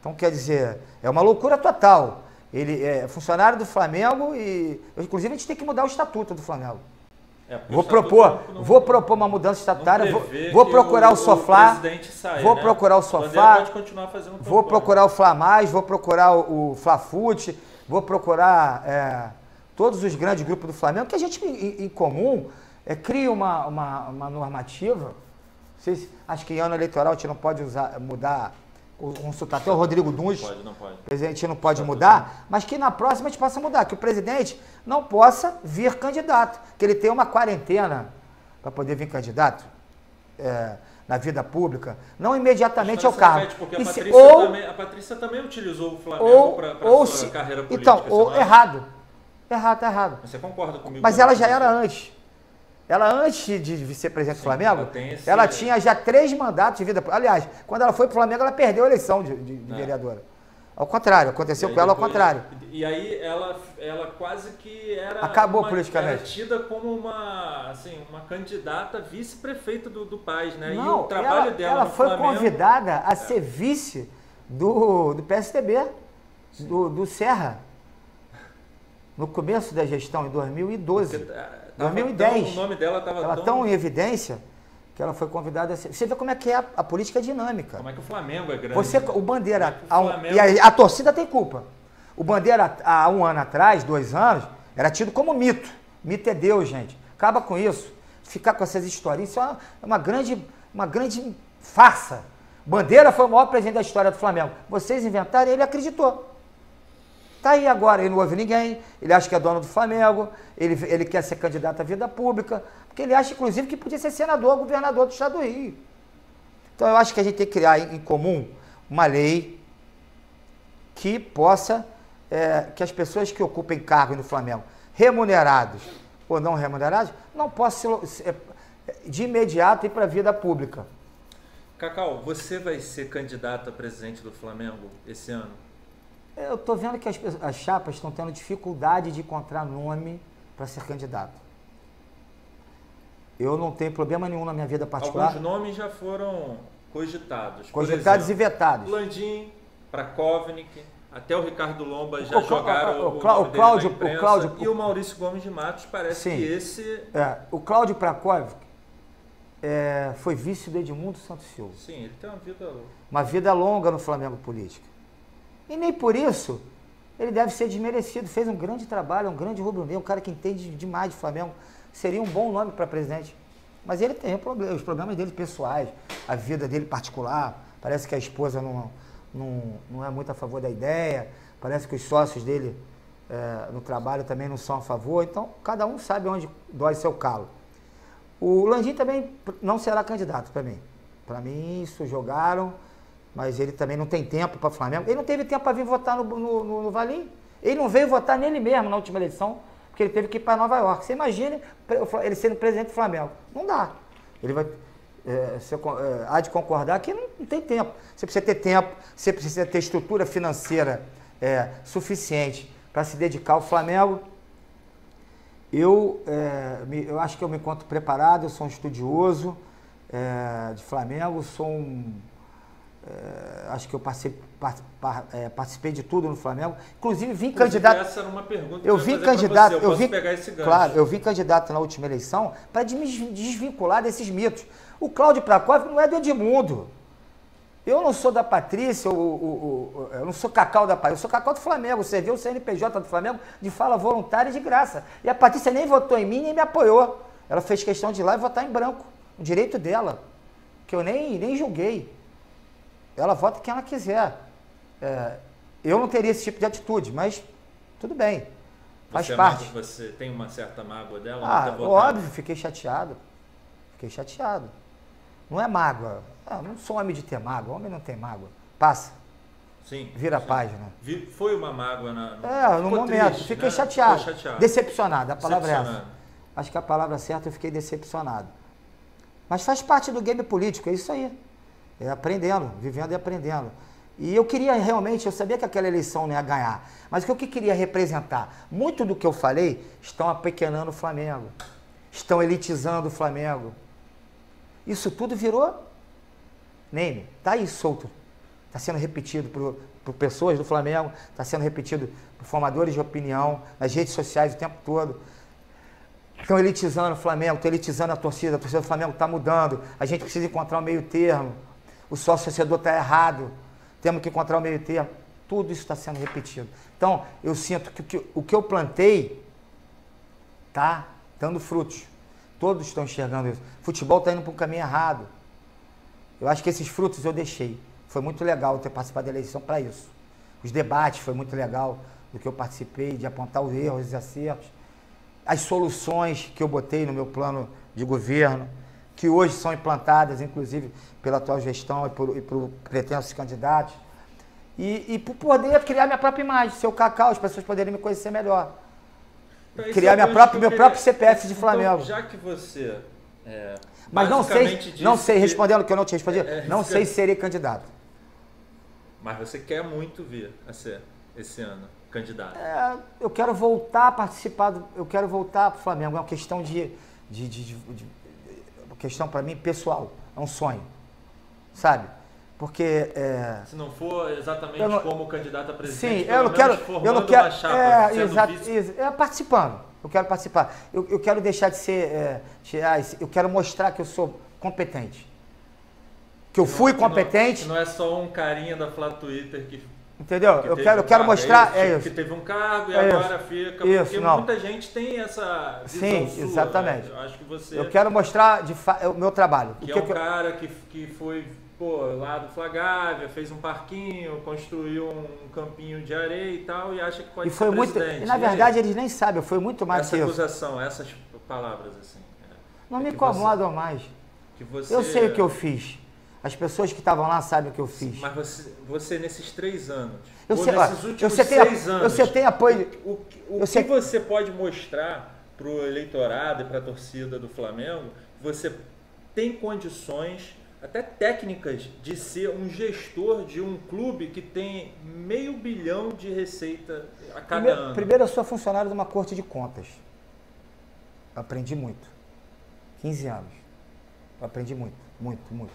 Então, quer dizer, é uma loucura total. Ele é funcionário do Flamengo e, inclusive, a gente tem que mudar o estatuto do Flamengo. Vou propor uma mudança estatutária, vou procurar o Soflá, vou procurar o Sofá, pode continuar fazendo vou procurar o Flamais, vou procurar o Flafute, vou procurar todos os grandes grupos do Flamengo, que a gente, em comum, cria uma normativa. Acho que em ano eleitoral a gente não pode mudar, consultar até o Rodrigo Duns, não pode. O presidente não pode mudar, mas que na próxima a gente possa mudar, que o presidente não possa vir candidato, que ele tenha uma quarentena para poder vir candidato na vida pública, não imediatamente ao cargo. Porque a Patrícia também utilizou o Flamengo para sua carreira política. Então, errado. Errado. Você concorda comigo? Mas ela já era antes. Ela, antes de ser presidente do Flamengo, ela tinha já 3 mandatos de vida. Aliás, quando ela foi para o Flamengo, ela perdeu a eleição de vereadora. Ao contrário, aconteceu com ela ao contrário. E aí ela quase que acabou politicamente. Era tida como uma candidata vice-prefeita do país, né? Não, e o trabalho dela ela no foi Flamengo, convidada a ser vice do PSDB, do Serra, no começo da gestão, em 2012. 2010. O nome dela estava tão em evidência que ela foi convidada a ser... Você vê como é que é a política dinâmica. Como é que o Flamengo é grande. O Bandeira... E a torcida tem culpa. O Bandeira, há 1 ano atrás, 2 anos, era tido como mito. Mito é Deus, gente. Acaba com isso. Ficar com essas historinhas, isso é uma grande farsa. Bandeira foi o maior presidente da história do Flamengo. Vocês inventaram e ele acreditou. Está aí agora, ele não ouve ninguém, ele acha que é dono do Flamengo, ele quer ser candidato à vida pública, porque ele acha, inclusive, que podia ser senador, governador do estado do Rio. Então, eu acho que a gente tem que criar em comum uma lei que possa, que as pessoas que ocupem cargos no Flamengo, remunerados ou não remunerados, não possam, de imediato, ir para a vida pública. Cacau, você vai ser candidato a presidente do Flamengo esse ano? Eu estou vendo que as chapas estão tendo dificuldade de encontrar nome para ser candidato. Eu não tenho problema nenhum na minha vida particular. Alguns nomes já foram cogitados. Cogitados e vetados. Landim, Prakovnik, até o Ricardo Lomba já jogaram o Cláudio, e o Maurício Gomes de Matos parece que esse... o Cláudio Prakovnik foi vice do Edmundo Santos Silva. Sim, ele tem uma vida longa no Flamengo política. E nem por isso ele deve ser desmerecido. Fez um grande trabalho, um grande rubro-negro, um cara que entende demais de Flamengo. Seria um bom nome para presidente. Mas ele tem os problemas dele pessoais, a vida dele particular. Parece que a esposa não é muito a favor da ideia. Parece que os sócios dele no trabalho também não são a favor. Então, cada um sabe onde dói seu calo. O Landim também não será candidato para mim. Para mim, isso jogaram... Mas ele também não tem tempo para o Flamengo. Ele não teve tempo para vir votar no Valim. Ele não veio votar nele mesmo na última eleição, porque ele teve que ir para Nova York. Você imagina ele sendo presidente do Flamengo. Não dá. Ele vai... há de concordar que não tem tempo. Você precisa ter tempo, você precisa ter estrutura financeira suficiente para se dedicar ao Flamengo. Eu acho que eu me encontro preparado, eu sou um estudioso de Flamengo, sou acho que eu participei de tudo no Flamengo. Inclusive vim candidato. Essa era uma pergunta eu vim candidato. Eu posso pegar esse gancho. Claro, eu vim candidato na última eleição para me desvincular desses mitos. O Cláudio Prakovnik não é do Edmundo. Eu não sou da Patrícia, eu não sou Cacau da Patrícia, eu sou Cacau do Flamengo. Você viu o CNPJ do Flamengo de fala voluntária e de graça. E a Patrícia nem votou em mim, nem me apoiou. Ela fez questão de ir lá e votar em branco. O direito dela, que eu nem julguei. Ela vota quem ela quiser. Eu não teria esse tipo de atitude, mas tudo bem. Faz parte. Você tem uma certa mágoa dela? Óbvio, fiquei chateado. Fiquei chateado. Não é mágoa. Não sou homem de ter mágoa. Homem não tem mágoa. Passa. Sim. Vira a página. Foi uma mágoa no momento. Triste, fiquei né? chateado. Decepcionado. A palavra é essa. Acho que a palavra certa, eu fiquei decepcionado. Mas faz parte do game político, é isso aí. É aprendendo, vivendo e aprendendo. E eu queria realmente, eu sabia que aquela eleição não ia ganhar, mas o que eu queria representar? Muito do que eu falei estão apequenando o Flamengo, estão elitizando o Flamengo. Isso tudo virou meme, tá aí solto. Está sendo repetido por pessoas do Flamengo, está sendo repetido por formadores de opinião, nas redes sociais o tempo todo. Estão elitizando o Flamengo, estão elitizando a torcida do Flamengo está mudando, a gente precisa encontrar um meio termo, o sócio-torcedor está errado, temos que encontrar um meio termo. Tudo isso está sendo repetido. Então, eu sinto que o que eu plantei está dando frutos. Todos estão enxergando isso. O futebol está indo para um caminho errado. Eu acho que esses frutos eu deixei. Foi muito legal ter participado da eleição para isso. Os debates foi muito legal do que eu participei, de apontar os erros e acertos. As soluções que eu botei no meu plano de governo, que hoje são implantadas, inclusive, pela atual gestão e por pretensos candidatos. E por poder criar minha própria imagem, ser o Cacau, as pessoas poderem me conhecer melhor. Então, criar meu próprio CPF de Flamengo. Então, já que você... Mas não sei, respondendo o que eu não te respondi, não sei se serei candidato. Mas você quer muito vir a ser, esse ano, candidato. Eu quero voltar a participar, eu quero voltar para o Flamengo. É uma questão uma questão para mim pessoal, é um sonho, sabe? Porque... Se não for exatamente como candidato a presidente, sim, eu não quero uma chapa, participando. Eu quero participar. Eu quero deixar de ser... eu quero mostrar que eu sou competente. Que eu fui competente. Que não é só um carinha da Flá Twitter que... Entendeu? Eu quero mostrar... Que teve um cargo e agora fica... Porque muita gente tem essa visão sua. Sim, exatamente. Eu acho que você... Eu quero mostrar o meu trabalho. Que é um cara que foi... lá do Flagávia, fez um parquinho, construiu um campinho de areia e tal, e acha que pode ser presidente. E na verdade eles nem sabem, foi muito mais que isso. Essa acusação, essas palavras assim. Não me incomodam mais. Eu sei o que eu fiz. As pessoas que estavam lá sabem o que eu fiz. Mas você nesses 3 anos, nesses últimos 6 anos, você tem apoio. O que você pode mostrar para o eleitorado e para a torcida do Flamengo, você tem condições... até técnicas de ser um gestor de um clube que tem $500 milhão de receita a cada ano. Primeiro, eu sou funcionário de uma corte de contas. Eu aprendi muito. 15 anos. Eu aprendi muito, muito, muito.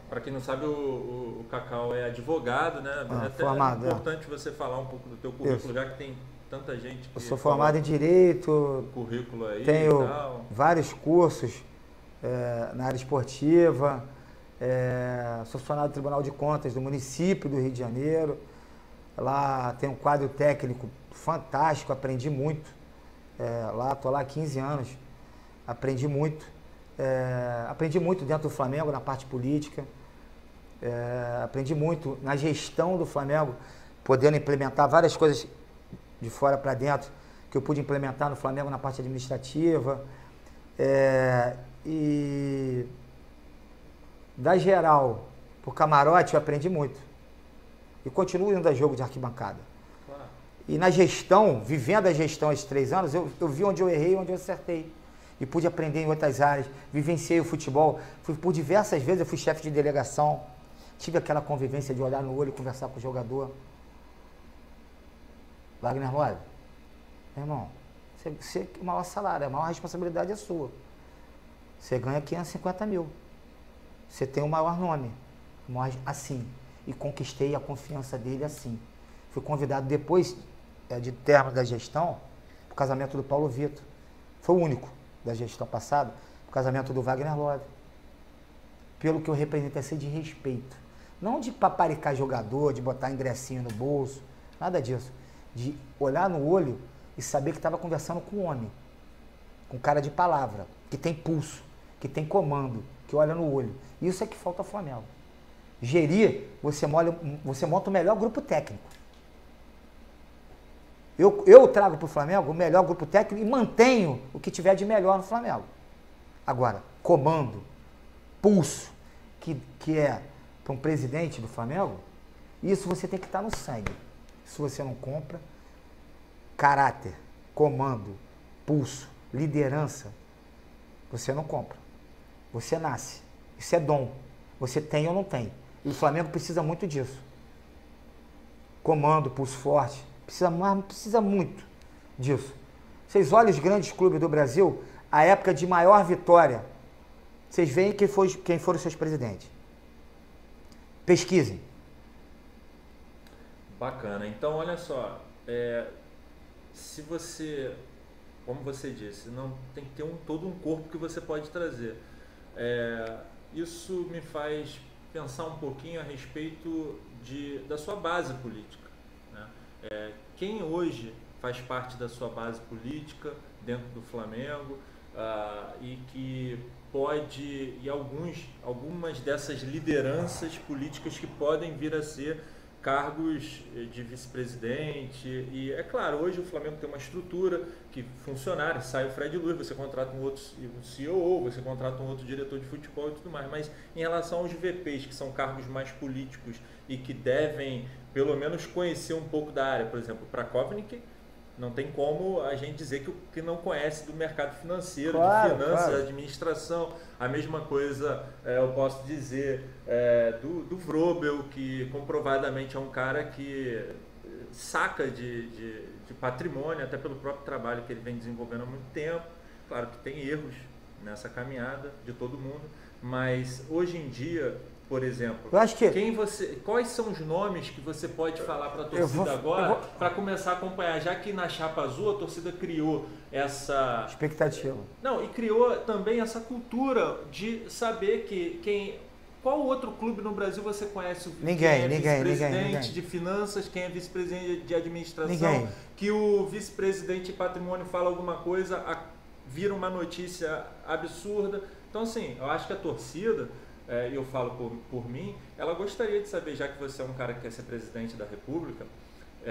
Para quem não sabe, o Cacau é advogado, né? É até formado, importante você falar um pouco do teu currículo, já que tem tanta gente que... Eu sou formado em Direito. Currículo aí tenho e tal. Vários cursos na área esportiva. Sou funcionário do Tribunal de Contas do município do Rio de Janeiro. Lá tem um quadro técnico fantástico, aprendi muito. Estou lá há 15 anos, aprendi muito. Aprendi muito dentro do Flamengo, na parte política. Aprendi muito na gestão do Flamengo, podendo implementar várias coisas de fora para dentro, que eu pude implementar no Flamengo na parte administrativa. Da geral pro camarote eu aprendi muito. E continuo indo a jogo de arquibancada. Claro. E na gestão, vivendo a gestão esses 3 anos, eu vi onde eu errei e onde eu acertei. E pude aprender em outras áreas, vivenciei o futebol. Por diversas vezes eu fui chefe de delegação, tive aquela convivência de olhar no olho e conversar com o jogador. Wagner Love, meu irmão, você o maior salário, a maior responsabilidade é sua. Você ganha 550 mil. Você tem o maior nome, assim, e conquistei a confiança dele assim. Fui convidado depois de termo da gestão, para o casamento do Paulo Vitor. Foi o único da gestão passada, para o casamento do Wagner Love. Pelo que eu represento, é ser de respeito. Não de paparicar jogador, de botar ingressinho no bolso, nada disso. De olhar no olho e saber que estava conversando com um homem, com cara de palavra, que tem pulso, que tem comando, que olha no olho. Isso é que falta ao Flamengo. Gerir, você monta o melhor grupo técnico. Eu trago para o Flamengo o melhor grupo técnico e mantenho o que tiver de melhor no Flamengo. Agora, comando, pulso que é para um presidente do Flamengo, isso você tem que estar no sangue. Se você não compra, caráter, comando, pulso, liderança, você não compra. Você nasce. Isso é dom. Você tem ou não tem. E o Flamengo precisa muito disso. Comando, pulso forte. Precisa muito disso. Vocês olham os grandes clubes do Brasil, a época de maior vitória. Vocês veem quem foram os seus presidentes. Pesquisem. Bacana. Então, olha só. Se você, como você disse, não tem que ter todo um corpo que você pode trazer. Isso me faz pensar um pouquinho a respeito da sua base política, né? Quem hoje faz parte da sua base política dentro do Flamengo e que pode, e algumas dessas lideranças políticas que podem vir a ser cargos de vice-presidente. E é claro, hoje o Flamengo tem uma estrutura que funcionário, sai o Fred Luiz, você contrata um outro CEO, você contrata um outro diretor de futebol e tudo mais, mas em relação aos VPs, que são cargos mais políticos e que devem pelo menos conhecer um pouco da área, por exemplo, para Kovic, não tem como a gente dizer que não conhece do mercado financeiro, claro, de finanças, claro. Administração. A mesma coisa eu posso dizer do Vrobel, que comprovadamente é um cara que saca de patrimônio, até pelo próprio trabalho que ele vem desenvolvendo há muito tempo. Claro que tem erros nessa caminhada de todo mundo, mas hoje em dia, por exemplo, eu acho que quais são os nomes que você pode falar para a torcida agora, para começar a acompanhar, já que na Chapa Azul a torcida criou essa expectativa. Não, e criou também essa cultura de saber qual outro clube no Brasil você conhece vice-presidente de finanças, quem é vice-presidente de administração, que o vice-presidente de patrimônio fala alguma coisa, vira uma notícia absurda. Então, assim, eu acho que a torcida, eu falo por mim, ela gostaria de saber, já que você é um cara que quer ser presidente da República.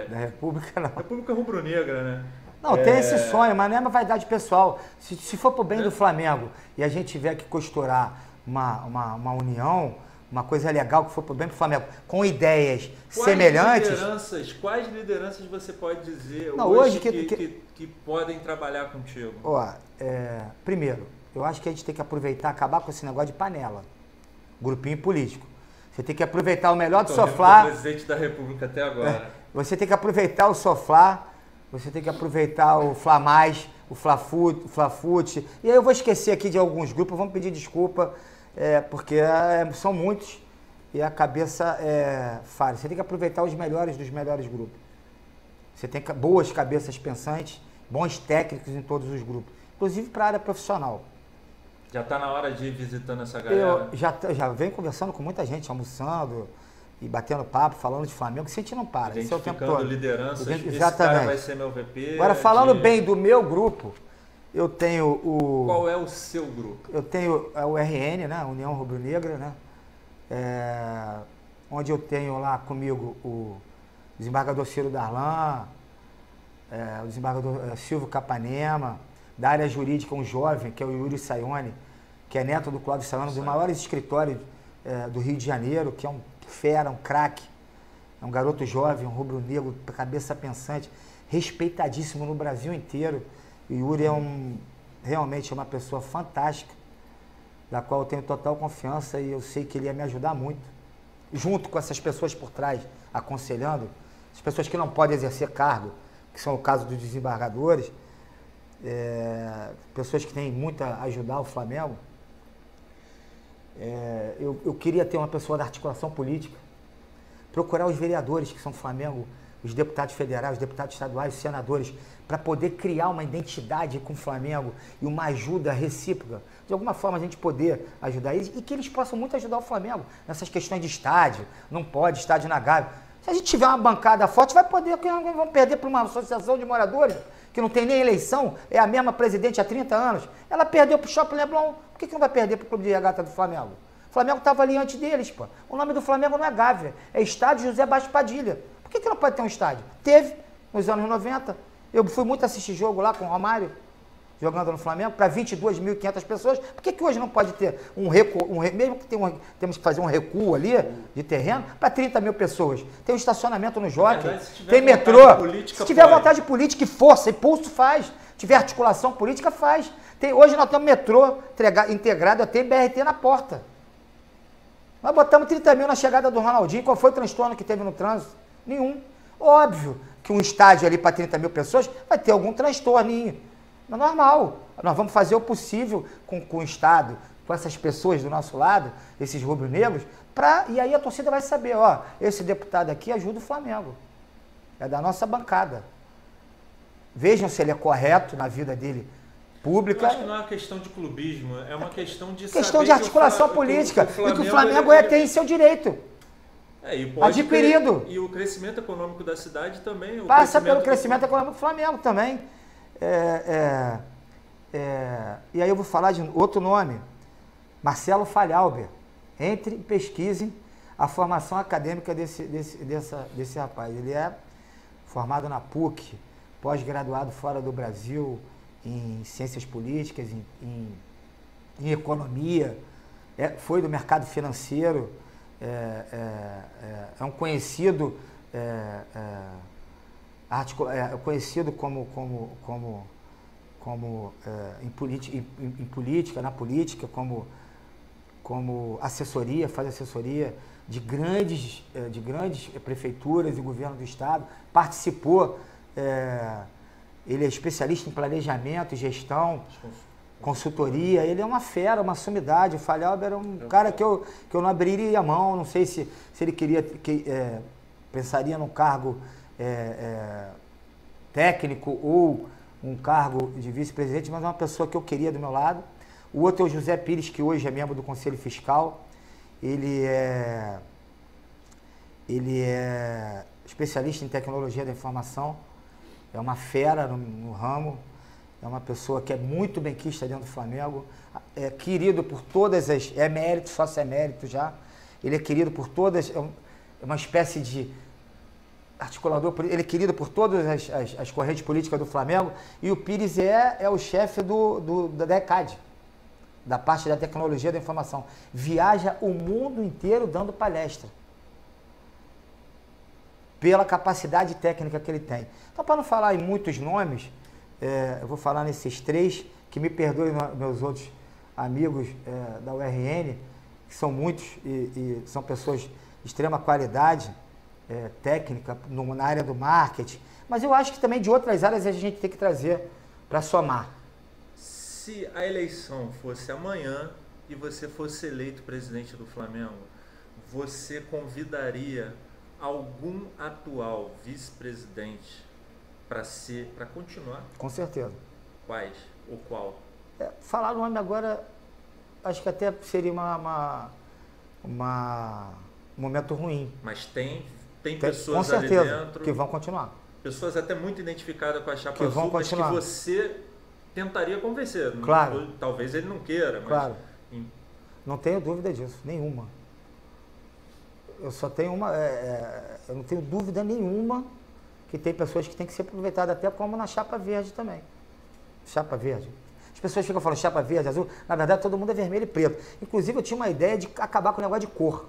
Da República, não. República Rubro-Negra, né? Não, tem esse sonho, mas não é uma vaidade pessoal. Se for pro bem do Flamengo e a gente tiver que costurar uma união, uma coisa legal que for pro bem do Flamengo, com ideias semelhantes. Quais lideranças você pode dizer hoje que podem trabalhar contigo? Primeiro, eu acho que a gente tem que aproveitar, acabar com esse negócio de panela. Grupinho político. Você tem que aproveitar o melhor do sofá. Presidente da República até agora. Você tem que aproveitar o sofá, você tem que aproveitar o Fla Mais, o Fla-Fute. E aí eu vou esquecer aqui de alguns grupos, vamos pedir desculpa, porque são muitos e a cabeça falha. Você tem que aproveitar os melhores dos melhores grupos. Você tem boas cabeças pensantes, bons técnicos em todos os grupos, inclusive para a área profissional. Já está na hora de ir visitando essa galera? Eu já venho conversando com muita gente, almoçando e batendo papo, falando de Flamengo, que a gente não para. Esse é o tempo todo. Lideranças, exatamente. Esse cara vai ser meu VP. Agora, falando bem do meu grupo, eu tenho o... Qual é o seu grupo? Eu tenho o RN, né? União Rubro-Negra, né? Onde eu tenho lá comigo o desembargador Ciro Darlan, o desembargador Silvio Capanema, da área jurídica, um jovem, que é o Yuri Sayone, que é neto do Cláudio Sayone, um dos maiores escritórios do Rio de Janeiro, que é um fera, um craque, é um garoto jovem, um rubro-negro, cabeça pensante, respeitadíssimo no Brasil inteiro. O Yuri realmente é uma pessoa fantástica, da qual eu tenho total confiança e eu sei que ele ia me ajudar muito, junto com essas pessoas por trás, aconselhando, as pessoas que não podem exercer cargo, que são o caso dos desembargadores, pessoas que têm muito a ajudar o Flamengo. Eu queria ter uma pessoa da articulação política, procurar os vereadores que são Flamengo, os deputados federais, os deputados estaduais, os senadores, para poder criar uma identidade com o Flamengo e uma ajuda recíproca. De alguma forma a gente poder ajudar eles e que eles possam muito ajudar o Flamengo nessas questões de estádio. Não pode, estádio na Gávea. Se a gente tiver uma bancada forte, vai poder, vamos perder para uma associação de moradores que não tem nem eleição, é a mesma presidente há 30 anos. Ela perdeu para o Shopping Leblon, por que não vai perder para o Clube de Regata do Flamengo? O Flamengo estava ali antes deles, pô. O nome do Flamengo não é Gávea, é Estádio José Baixo Padilha. Por que não pode ter um estádio? Teve, nos anos 90. Eu fui muito assistir jogo lá com o Romário, jogando no Flamengo para 22.500 pessoas. Por que hoje não pode ter um recuo, mesmo que temos que fazer um recuo ali de terreno, para 30 mil pessoas? Tem um estacionamento no Jockey, tem metrô. Se tiver vontade política e força e pulso, faz. Se tiver articulação política, faz. Hoje nós temos metrô integrado, até BRT na porta. Nós botamos 30 mil na chegada do Ronaldinho. Qual foi o transtorno que teve no trânsito? Nenhum. Óbvio que um estádio ali para 30 mil pessoas vai ter algum transtorninho. Mas normal. Nós vamos fazer o possível com o Estado, com essas pessoas do nosso lado, esses rubro-negros, e aí a torcida vai saber, ó, esse deputado aqui ajuda o Flamengo. É da nossa bancada. Vejam se ele é correto na vida dele pública. Eu acho que não é uma questão de clubismo, é uma questão de de articulação política. E que o Flamengo tem seu direito. Adquirido. E o crescimento econômico da cidade também. Passa pelo crescimento econômico do Flamengo também. E aí eu vou falar de outro nome. Marcelo Falhalber. Entre e pesquisem a formação acadêmica desse rapaz. Ele é formado na PUC, pós-graduado fora do Brasil, em ciências políticas, em economia, foi do mercado financeiro, é um conhecido, conhecido em política, na política, como assessoria, faz assessoria de grandes prefeituras e governo do estado, participou. Ele é especialista em planejamento e gestão, consultoria. Ele é uma fera, uma sumidade. O Falhalber era um cara que eu não abriria a mão. Não sei se ele pensaria num cargo técnico ou um cargo de vice-presidente, mas é uma pessoa que eu queria do meu lado. O outro é o José Pires, que hoje é membro do Conselho Fiscal. Ele é especialista em tecnologia da informação. É uma fera no ramo, é uma pessoa que é muito benquista dentro do Flamengo, é querido por todas as... É emérito, sócio emérito já. Ele é querido por todas... É uma espécie de articulador, ele é querido por todas as correntes políticas do Flamengo. E o Pires é o chefe da ECAD, da parte da tecnologia da informação. Viaja o mundo inteiro dando palestra, pela capacidade técnica que ele tem. Então, para não falar em muitos nomes, eu vou falar nesses três, que me perdoem meus outros amigos da URN, que são muitos e são pessoas de extrema qualidade técnica na área do marketing, mas eu acho que também de outras áreas a gente tem que trazer para somar. Se a eleição fosse amanhã e você fosse eleito presidente do Flamengo, você convidaria algum atual vice-presidente para continuar? Com certeza. Quais? Ou qual? Falar o nome agora, acho que até seria um momento ruim. Mas tem pessoas com certeza, ali dentro que vão continuar. Pessoas até muito identificadas com a chapa que azul, mas que você tentaria convencer. Claro. Talvez ele não queira, mas... Claro. Não tenho dúvida disso, nenhuma. Eu só tenho eu não tenho dúvida nenhuma que tem pessoas que têm que ser aproveitadas até como na chapa verde também. Chapa verde. As pessoas ficam falando chapa verde, azul. Na verdade, todo mundo é vermelho e preto. Inclusive, eu tinha uma ideia de acabar com o negócio de cor.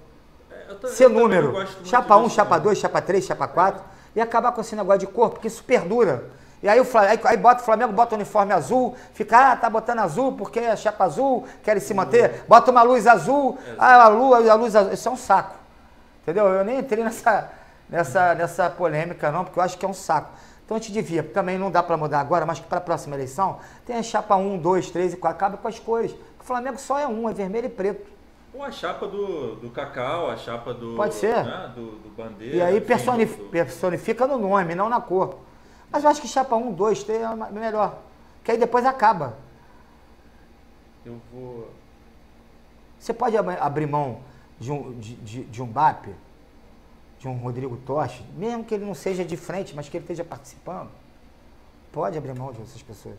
Ser número. Chapa 1, chapa 2, chapa 3, chapa 4. E acabar com esse negócio de cor, porque isso perdura. E aí o Flamengo bota o uniforme azul, fica, tá botando azul porque é chapa azul, querem se manter. Bota uma luz azul, a luz azul. Isso é um saco. Entendeu? Eu nem entrei nessa polêmica não, porque eu acho que é um saco. Então a gente devia, também não dá para mudar agora, mas que para a próxima eleição, tem a chapa 1, 2, 3 e 4, acaba com as cores. O Flamengo só é um, é vermelho e preto. Ou a chapa do Cacau, a chapa do... Pode ser. Né, do Bandeira. E aí personifica no nome, não na cor. Mas eu acho que chapa 1, 2, 3 é melhor. Que aí depois acaba. Eu vou... Você pode abrir mão de um BAP, de um Rodrigo Toche, mesmo que ele não seja de frente, mas que ele esteja participando, pode abrir mão de essas pessoas.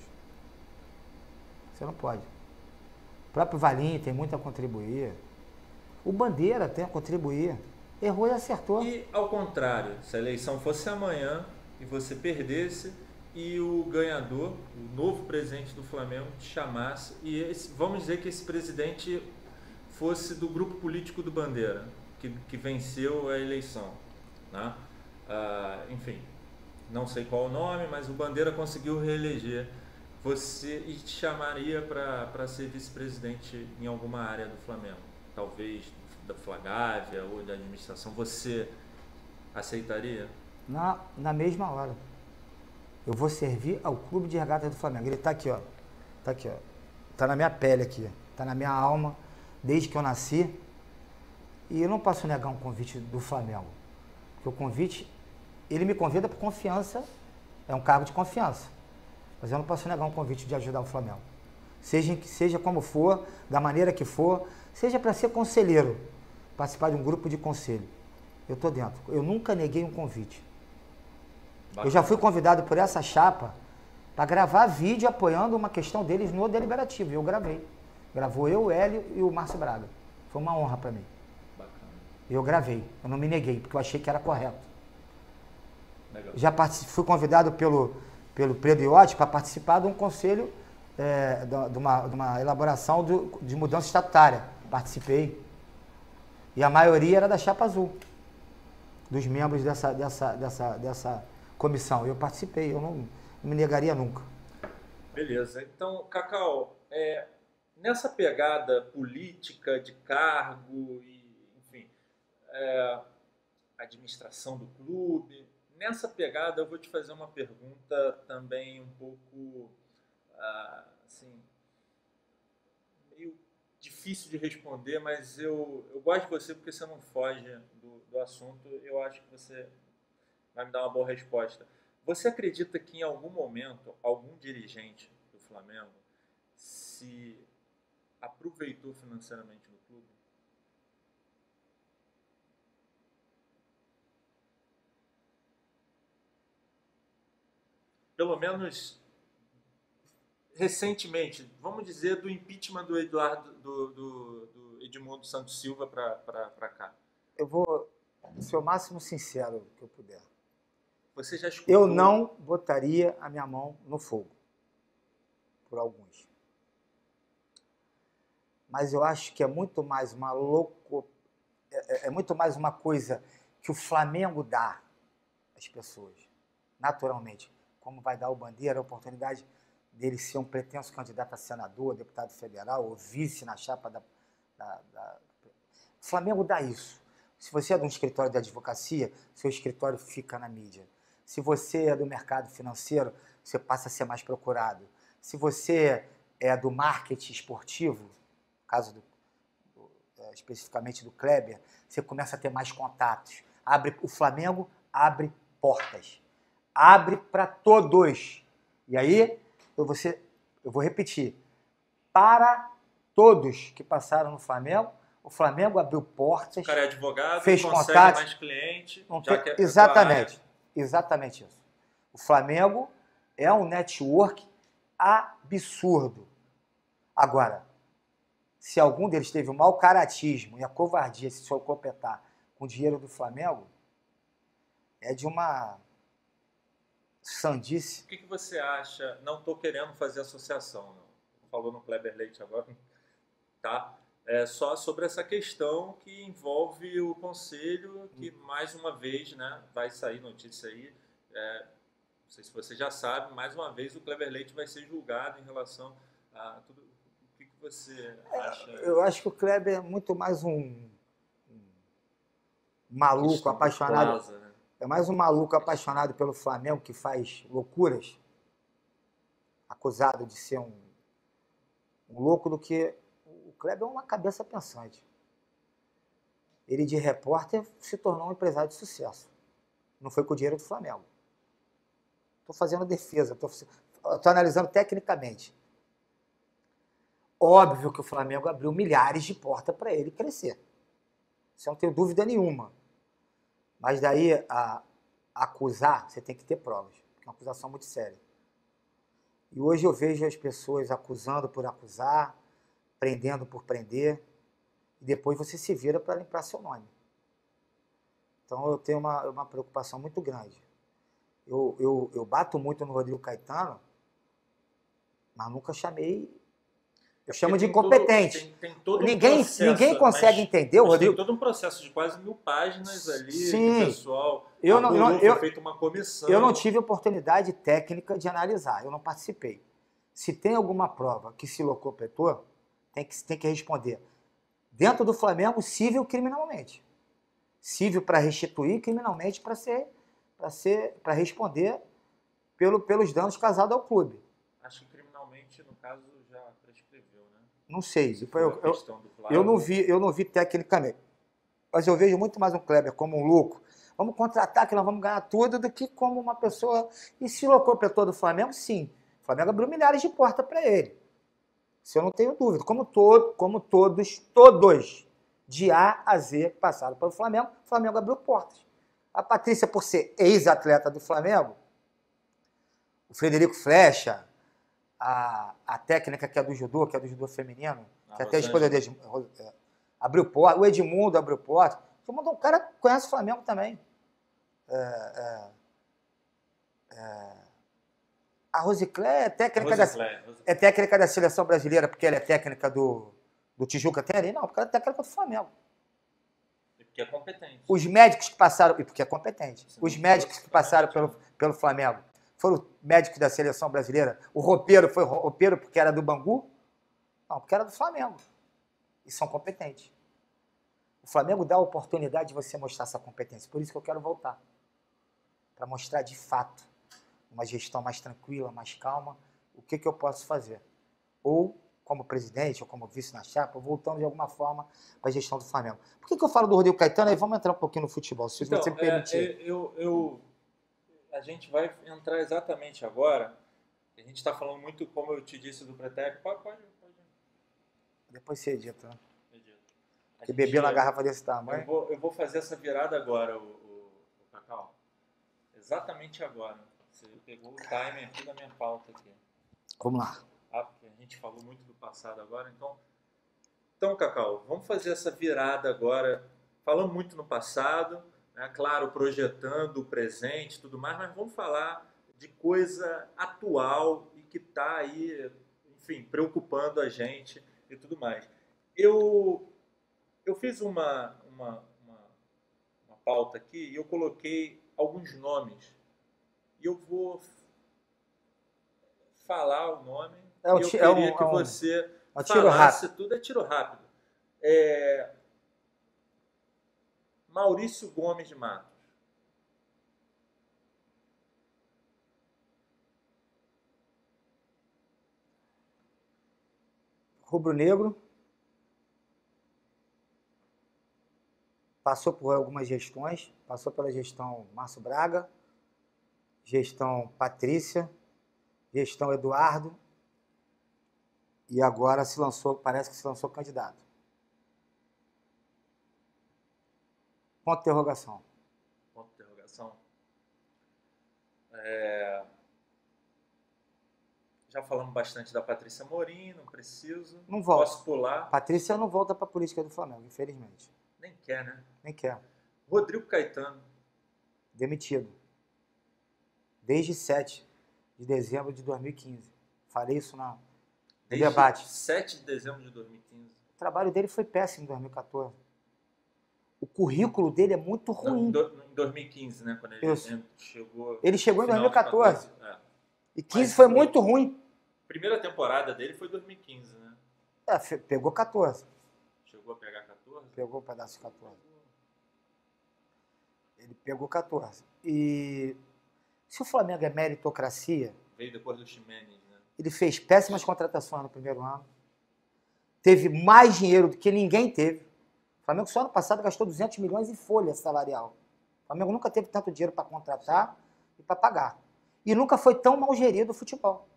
Você não pode. O próprio Valinho tem muito a contribuir. O Bandeira tem a contribuir. Errou e acertou. E ao contrário, se a eleição fosse amanhã e você perdesse e o ganhador, o novo presidente do Flamengo, te chamasse e vamos dizer que esse presidente fosse do grupo político do Bandeira, que venceu a eleição, né? Enfim, não sei qual o nome, mas o Bandeira conseguiu reeleger você e te chamaria para ser vice-presidente em alguma área do Flamengo, talvez da Flagávia ou da administração, você aceitaria? Na mesma hora. Eu vou servir ao Clube de Regatas do Flamengo. Ele tá aqui, ó. Tá aqui, ó. Tá na minha pele aqui. Tá na minha alma, desde que eu nasci. E eu não posso negar um convite do Flamengo. Porque o convite, ele me convida por confiança, é um cargo de confiança. Mas eu não posso negar um convite de ajudar o Flamengo. Seja como for, da maneira que for, seja para ser conselheiro, participar de um grupo de conselho. Eu tô dentro. Eu nunca neguei um convite. Bacana. Eu já fui convidado por essa chapa para gravar vídeo apoiando uma questão deles no deliberativo. Eu gravei. Gravou eu, o Hélio e o Márcio Braga. Foi uma honra para mim. Bacana. Eu gravei. Eu não me neguei, porque eu achei que era correto. Legal. Já fui convidado pelo Pedro Iotti para participar de um conselho, de uma elaboração de mudança estatutária. Participei. E a maioria era da chapa azul, dos membros dessa comissão. Eu participei, eu não me negaria nunca. Beleza. Então, Cacau, nessa pegada política, de cargo e, enfim, administração do clube, nessa pegada eu vou te fazer uma pergunta também um pouco, assim, meio difícil de responder, mas eu gosto de você porque você não foge do assunto. Eu acho que você vai me dar uma boa resposta. Você acredita que em algum momento algum dirigente do Flamengo se aproveitou financeiramente do clube? Pelo menos recentemente, vamos dizer, do impeachment do Edmundo Santos Silva para cá. Eu vou ser o máximo sincero que eu puder. Você já escutou? Eu não botaria a minha mão no fogo por alguns. Mas eu acho que é muito mais muito mais uma coisa que o Flamengo dá às pessoas, naturalmente. Como vai dar o Bandeira a oportunidade dele ser um pretenso candidato a senador, deputado federal ou vice na chapa O Flamengo dá isso. Se você é de um escritório de advocacia, seu escritório fica na mídia. Se você é do mercado financeiro, você passa a ser mais procurado. Se você é do marketing esportivo, caso especificamente do Kleber, você começa a ter mais contatos. O Flamengo abre portas. Abre para todos. E aí, eu vou repetir. Para todos que passaram no Flamengo, o Flamengo abriu portas. O cara é advogado, fez consegue contatos, mais cliente. Exatamente. Exatamente isso. O Flamengo é um network absurdo. Agora, se algum deles teve o mau caratismo e a covardia se completar com o dinheiro do Flamengo, é de uma sandice. O que você acha? Não estou querendo fazer associação, não. Falou no Kleber Leite agora, tá? Só sobre essa questão que envolve o conselho, que mais uma vez, né, vai sair notícia aí, não sei se você já sabe, mais uma vez o Kleber Leite vai ser julgado em relação a tudo. O que você acha? Eu acho que o Kleber é muito mais um maluco apaixonado. Plaza, né? É mais um maluco apaixonado pelo Flamengo que faz loucuras, acusado de ser um louco, do que o Kleber é uma cabeça pensante. Ele, de repórter, se tornou um empresário de sucesso. Não foi com o dinheiro do Flamengo. Estou fazendo defesa, estou analisando tecnicamente. Óbvio que o Flamengo abriu milhares de portas para ele crescer. Isso eu não tenho dúvida nenhuma. Mas daí a acusar, você tem que ter provas. Porque é uma acusação muito séria. E hoje eu vejo as pessoas acusando por acusar, prendendo por prender, e depois você se vira para limpar seu nome. Então eu tenho uma preocupação muito grande. Eu bato muito no Rodrigo Caetano, mas nunca chamei. Eu chamo de incompetente. Tem todo um ninguém consegue entender o Rodrigo. Tem todo um processo de quase 1000 páginas ali, Sim, que o pessoal foi feita uma comissão. Eu não tive oportunidade técnica de analisar, eu não participei. Se tem alguma prova que se locopetou, tem que responder. Dentro do Flamengo, civil criminalmente. Civil para restituir, criminalmente para responder pelos danos causados ao clube. Acho que criminalmente, no caso, já prescreveu, né? Não sei. Eu não vi tecnicamente. Mas eu vejo muito mais um Kleber como um louco. Vamos contratar que nós vamos ganhar tudo, do que como uma pessoa. E se locopetou do Flamengo, sim. O Flamengo abriu milhares de portas para ele. Isso eu não tenho dúvida. Como todos, de A a Z, passaram pelo Flamengo, o Flamengo abriu portas. A Patrícia, por ser ex-atleta do Flamengo, o Frederico Flecha, a técnica que é do judô feminino, que até a esposa dele abriu porta, o Edmundo abriu porta. Todo mundo, um cara que conhece o Flamengo também. A Rosiclé é técnica da seleção brasileira porque ela é técnica do Tijuca Tênis? Não, porque ela é técnica do Flamengo. E porque é competente. Os médicos que passaram, e porque é competente, os médicos que passaram pelo Flamengo foram médicos da seleção brasileira. O roupeiro foi roupeiro porque era do Bangu? Não, porque era do Flamengo. E são competentes. O Flamengo dá a oportunidade de você mostrar essa competência. Por isso que eu quero voltar. Para mostrar de fato uma gestão mais tranquila, mais calma, o que eu posso fazer. Ou como presidente, ou como vice na chapa, voltando de alguma forma para a gestão do Flamengo. Por que eu falo do Rodrigo Caetano? Aí vamos entrar um pouquinho no futebol, se você me permitir. A gente vai entrar exatamente agora. A gente está falando muito, como eu te disse, do Pretec. Pode. Depois você edita, né? Que bebeu na garrafa desse tamanho. Eu vou fazer essa virada agora, o Cacau. Exatamente agora. Você pegou o timing aqui da minha pauta aqui. Vamos lá. Porque a gente falou muito do passado agora, então, Cacau, vamos fazer essa virada agora. Falamos muito no passado, né? Claro, projetando o presente e tudo mais, mas vamos falar de coisa atual e que está aí, enfim, preocupando a gente e tudo mais. Eu fiz uma pauta aqui e eu coloquei alguns nomes. E eu vou falar o nome e eu queria que você falasse tudo. É tiro rápido. Maurício Gomes de Matos. Rubro-negro. Passou por algumas gestões, passou pela gestão Márcio Braga, gestão Patrícia, gestão Eduardo, e agora parece que se lançou candidato. Ponto de interrogação. Ponto de interrogação. Já falamos bastante da Patrícia Morim, não preciso. Não volta. Posso pular. Patrícia não volta para a política do Flamengo, infelizmente. Nem quer, né? Nem quer. Rodrigo Caetano. Demitido. Desde 7 de dezembro de 2015. Falei isso no debate. 7 de dezembro de 2015. O trabalho dele foi péssimo em 2014. O currículo dele é muito ruim. Em 2015, né? Quando ele chegou. Ele chegou em 2014. E 15 Mas foi muito ruim. A primeira temporada dele foi 2015, né? Pegou 14. Chegou a pegar 14? Pegou um pedaço de 14. Ele pegou 14. E se o Flamengo é meritocracia... Veio depois do Ximenes, né? Ele fez péssimas contratações no primeiro ano. Teve mais dinheiro do que ninguém teve. O Flamengo só ano passado gastou 200 milhões em folha salarial. O Flamengo nunca teve tanto dinheiro para contratar e para pagar. E nunca foi tão mal gerido o futebol.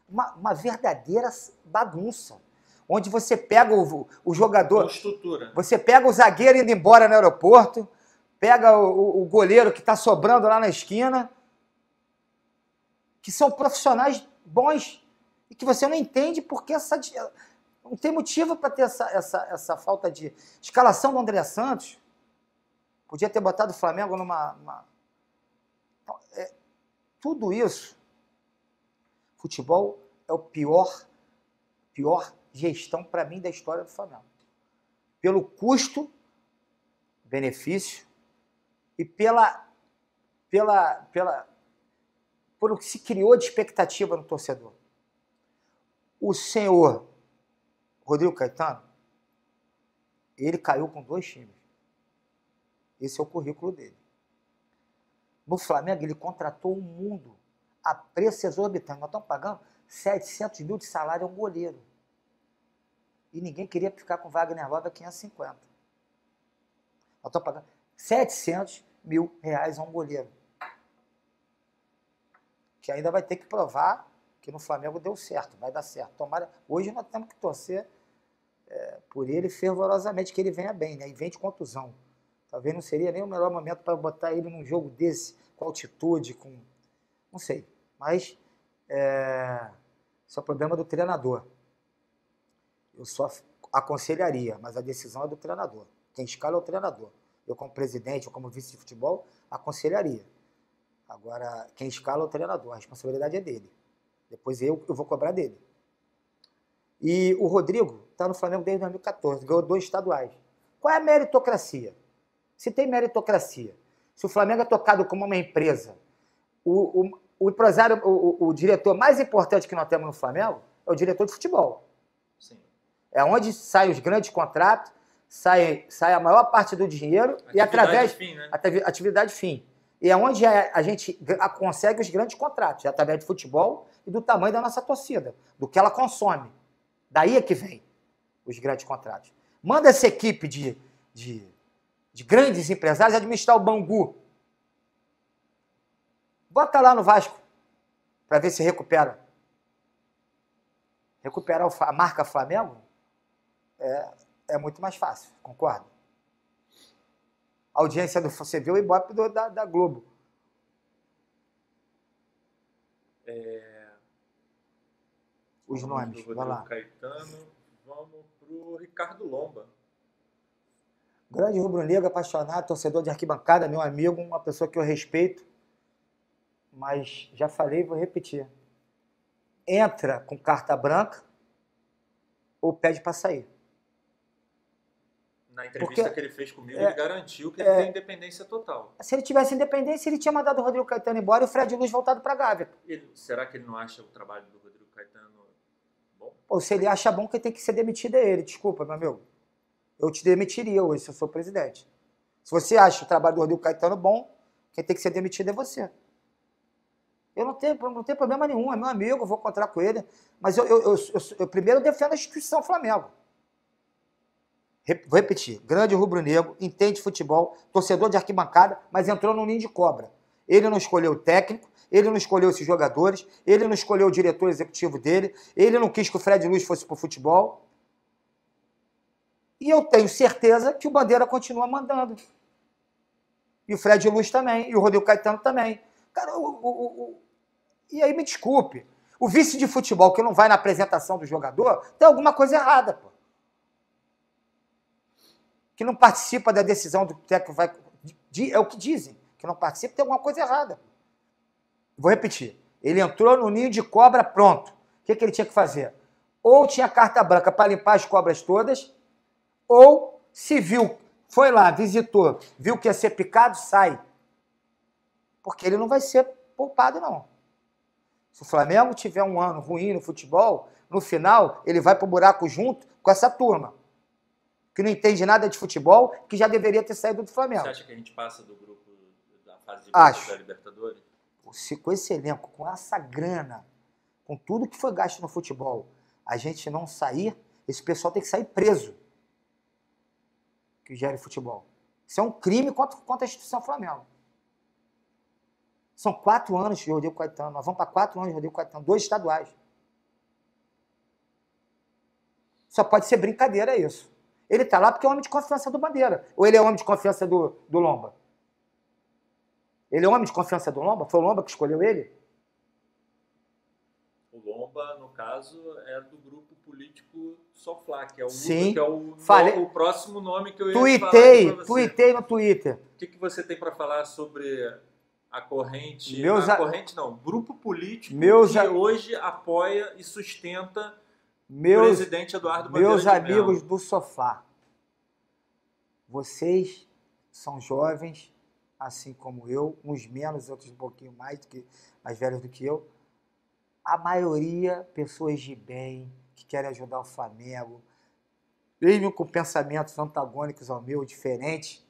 Uma verdadeira bagunça. Onde você pega o jogador... Com estrutura. Você pega o zagueiro indo embora no aeroporto, pega o goleiro que está sobrando lá na esquina, que são profissionais bons e que você não entende porque não tem motivo para ter essa falta de escalação do André Santos. Podia ter botado o Flamengo numa... tudo isso, futebol é o pior gestão para mim da história do Flamengo. Pelo custo, benefício e pelo que se criou de expectativa no torcedor. O senhor Rodrigo Caetano, ele caiu com 2 times. Esse é o currículo dele. No Flamengo, ele contratou o mundo a preço exorbitante. Nós estamos pagando 700 mil de salário a um goleiro. E ninguém queria ficar com Wagner Love a 550. Nós estamos pagando 700 mil reais a um goleiro. Que ainda vai ter que provar que no Flamengo deu certo, vai dar certo. Tomara, hoje nós temos que torcer por ele fervorosamente, que ele venha bem, né? E vem de contusão. Talvez não seria nem o melhor momento para botar ele num jogo desse, com altitude, com... Não sei. Mas esse é o problema do treinador. Eu só aconselharia, mas a decisão é do treinador. Quem escala é o treinador. Eu, como presidente ou como vice de futebol, aconselharia. Agora, quem escala é o treinador. A responsabilidade é dele. Depois eu vou cobrar dele. E o Rodrigo está no Flamengo desde 2014. Ganhou 2 estaduais. Qual é a meritocracia? Se tem meritocracia, se o Flamengo é tocado como uma empresa, o empresário, o diretor mais importante que nós temos no Flamengo é o diretor de futebol. Sim. É onde saem os grandes contratos, sai a maior parte do dinheiro e através... Fim, né? Atividade fim. E é onde a gente consegue os grandes contratos, através de futebol e do tamanho da nossa torcida, do que ela consome. Daí é que vem os grandes contratos. Manda essa equipe de grandes empresários administrar o Bangu. Bota lá no Vasco, para ver se recupera. Recuperar a marca Flamengo é muito mais fácil, concorda? A audiência do você viu o Ibope da Globo. Os nomes, vai lá. Caetano, vamos pro Ricardo Lomba. Grande rubro-negro, apaixonado, torcedor de arquibancada, meu amigo, uma pessoa que eu respeito, mas já falei e vou repetir. Entra com carta branca ou pede para sair. Na entrevista que ele fez comigo, ele garantiu que ele tem independência total. Se ele tivesse independência, ele tinha mandado o Rodrigo Caetano embora e o Fred Luz voltado para a Gávea. Será que ele não acha o trabalho do Rodrigo Caetano bom? Ou se ele acha bom, quem tem que ser demitido é ele. Desculpa, meu amigo. Eu te demitiria hoje se eu sou presidente. Se você acha o trabalho do Rodrigo Caetano bom, quem tem que ser demitido é você. Eu não tenho problema nenhum, é meu amigo, eu vou encontrar com ele. Mas eu primeiro defendo a instituição Flamengo. Vou repetir, grande rubro-negro, entende futebol, torcedor de arquibancada, mas entrou num ninho de cobra. Ele não escolheu o técnico, ele não escolheu esses jogadores, ele não escolheu o diretor executivo dele, ele não quis que o Fred Luz fosse pro futebol. E eu tenho certeza que o Bandeira continua mandando. E o Fred Luz também, e o Rodrigo Caetano também. Cara, e aí me desculpe, o vice de futebol que não vai na apresentação do jogador, tem alguma coisa errada, pô. Que não participa da decisão do técnico, é o que dizem, que não participa, tem alguma coisa errada. Vou repetir, ele entrou no ninho de cobra pronto. O que ele tinha que fazer? Ou tinha carta branca para limpar as cobras todas, ou se viu, foi lá, visitou, viu que ia ser picado, sai. Porque ele não vai ser poupado, não. Se o Flamengo tiver um ano ruim no futebol, no final, ele vai pro buraco junto com essa turma. Que não entende nada de futebol, que já deveria ter saído do Flamengo. Você acha que a gente passa do grupo da fase de grupos da Libertadores? Se com esse elenco, com essa grana, com tudo que foi gasto no futebol, a gente não sair, esse pessoal tem que sair preso. Que gere futebol. Isso é um crime contra a instituição Flamengo. São 4 anos de Rodrigo Caetano. Nós vamos para 4 anos de Rodrigo Caetano. 2 estaduais. Só pode ser brincadeira isso. Ele está lá porque é homem de confiança do Bandeira. Ou ele é homem de confiança do Lomba? Ele é homem de confiança do Lomba? Foi o Lomba que escolheu ele? O Lomba, no caso, é do grupo político Soflá, que é o, Sim, que é o próximo nome que eu ia falar. Tuitei no Twitter. O que você tem para falar sobre a corrente, grupo político que hoje apoia e sustenta o presidente Eduardo Bandeira meus de Mello. amigos do sofá, vocês são jovens, assim como eu, uns menos, outros um pouquinho mais velhos do que eu. A maioria, pessoas de bem, que querem ajudar o Flamengo, mesmo com pensamentos antagônicos ao meu, diferentes.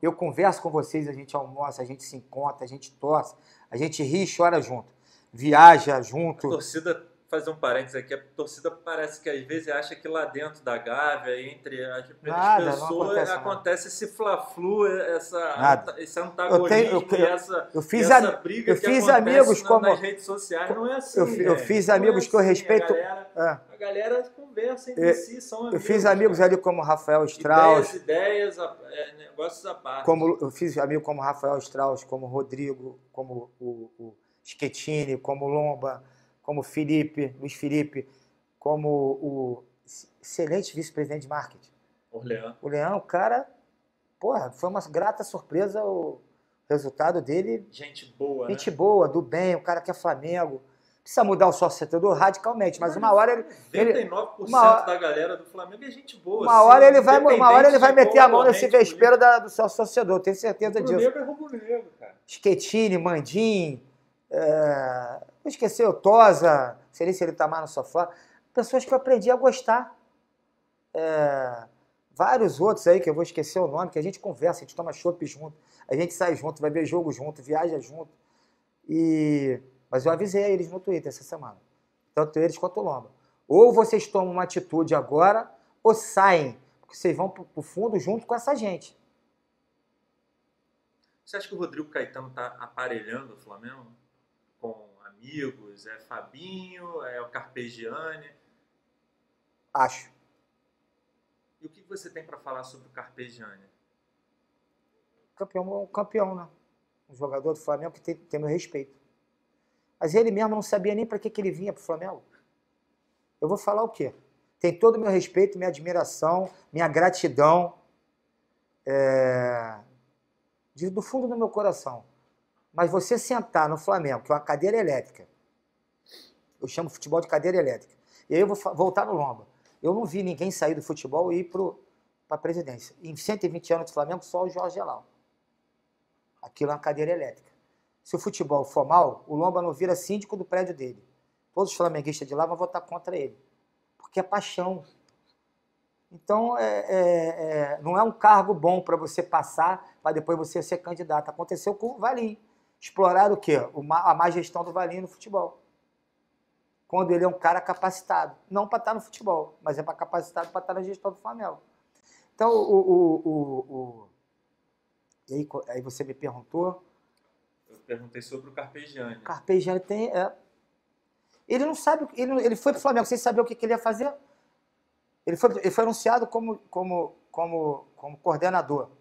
Eu converso com vocês, a gente almoça, a gente se encontra, a gente torce, a gente ri e chora junto, viaja junto. A torcida, fazer um parênteses aqui, a torcida parece que às vezes acha que lá dentro da Gávea, entre as pessoas, acontece esse fla-flu, esse antagonismo, essa briga que acontece nas redes sociais. Não é assim. Eu fiz amigos que eu respeito. A galera conversa entre si, são amigos. Eu fiz amigos ali como Rafael Strauss. Ideias, negócios à parte. Eu fiz amigos como Rafael Strauss, como Rodrigo, como o Schettini, como Lomba, como Luiz Felipe, como o excelente vice-presidente de marketing. O Leão, cara, porra, foi uma grata surpresa o resultado dele. Gente boa, Gente boa, do bem, o cara que é Flamengo. Precisa mudar o sócio-torcedor radicalmente, mas uma hora ele... 99% da galera do Flamengo é gente boa. Uma hora ele vai meter a mão nesse vespeiro do sócio-torcedor, tenho certeza disso. Rubro-negro é rubro-negro, cara. Schettini, Mandim, não esqueceu, Tosa, não sei se ele tá mais no sofá. Pessoas que eu aprendi a gostar. Vários outros aí que eu vou esquecer o nome, que a gente conversa, a gente toma chopp junto, a gente sai junto, vai ver jogo junto, viaja junto. Mas eu avisei a eles no Twitter essa semana, tanto eles quanto o Lomba. Ou vocês tomam uma atitude agora, ou saem, porque vocês vão pro fundo junto com essa gente. Você acha que o Rodrigo Caetano tá aparelhando o Flamengo? Com amigos? É Fabinho? É o Carpegiani? Acho. E o que você tem para falar sobre o Carpegiani? Campeão, né? Um jogador do Flamengo que tem meu respeito. Mas ele mesmo não sabia nem para que ele vinha para o Flamengo. Eu vou falar o quê? Tem todo o meu respeito, minha admiração, minha gratidão, do fundo do meu coração. Mas você sentar no Flamengo, que é uma cadeira elétrica, eu chamo futebol de cadeira elétrica, e aí eu vou voltar no Lomba. Eu não vi ninguém sair do futebol e ir para a presidência. Em 120 anos de Flamengo, só o Jorge Elal. Aquilo é uma cadeira elétrica. Se o futebol for mal, o Lomba não vira síndico do prédio dele. Todos os flamenguistas de lá vão votar contra ele. Porque é paixão. Então, não é um cargo bom para você passar, para depois você ser candidato. Aconteceu com o Valim. Exploraram o quê? A má gestão do Valim no futebol. Quando ele é um cara capacitado. Não para estar no futebol, mas é capacitado para estar na gestão do Flamengo. Então, e aí você me perguntou... Eu perguntei sobre o Carpegiani. Carpegiani tem... Ele não sabe... Ele foi para o Flamengo sem saber o que ele ia fazer. Ele foi anunciado como coordenador.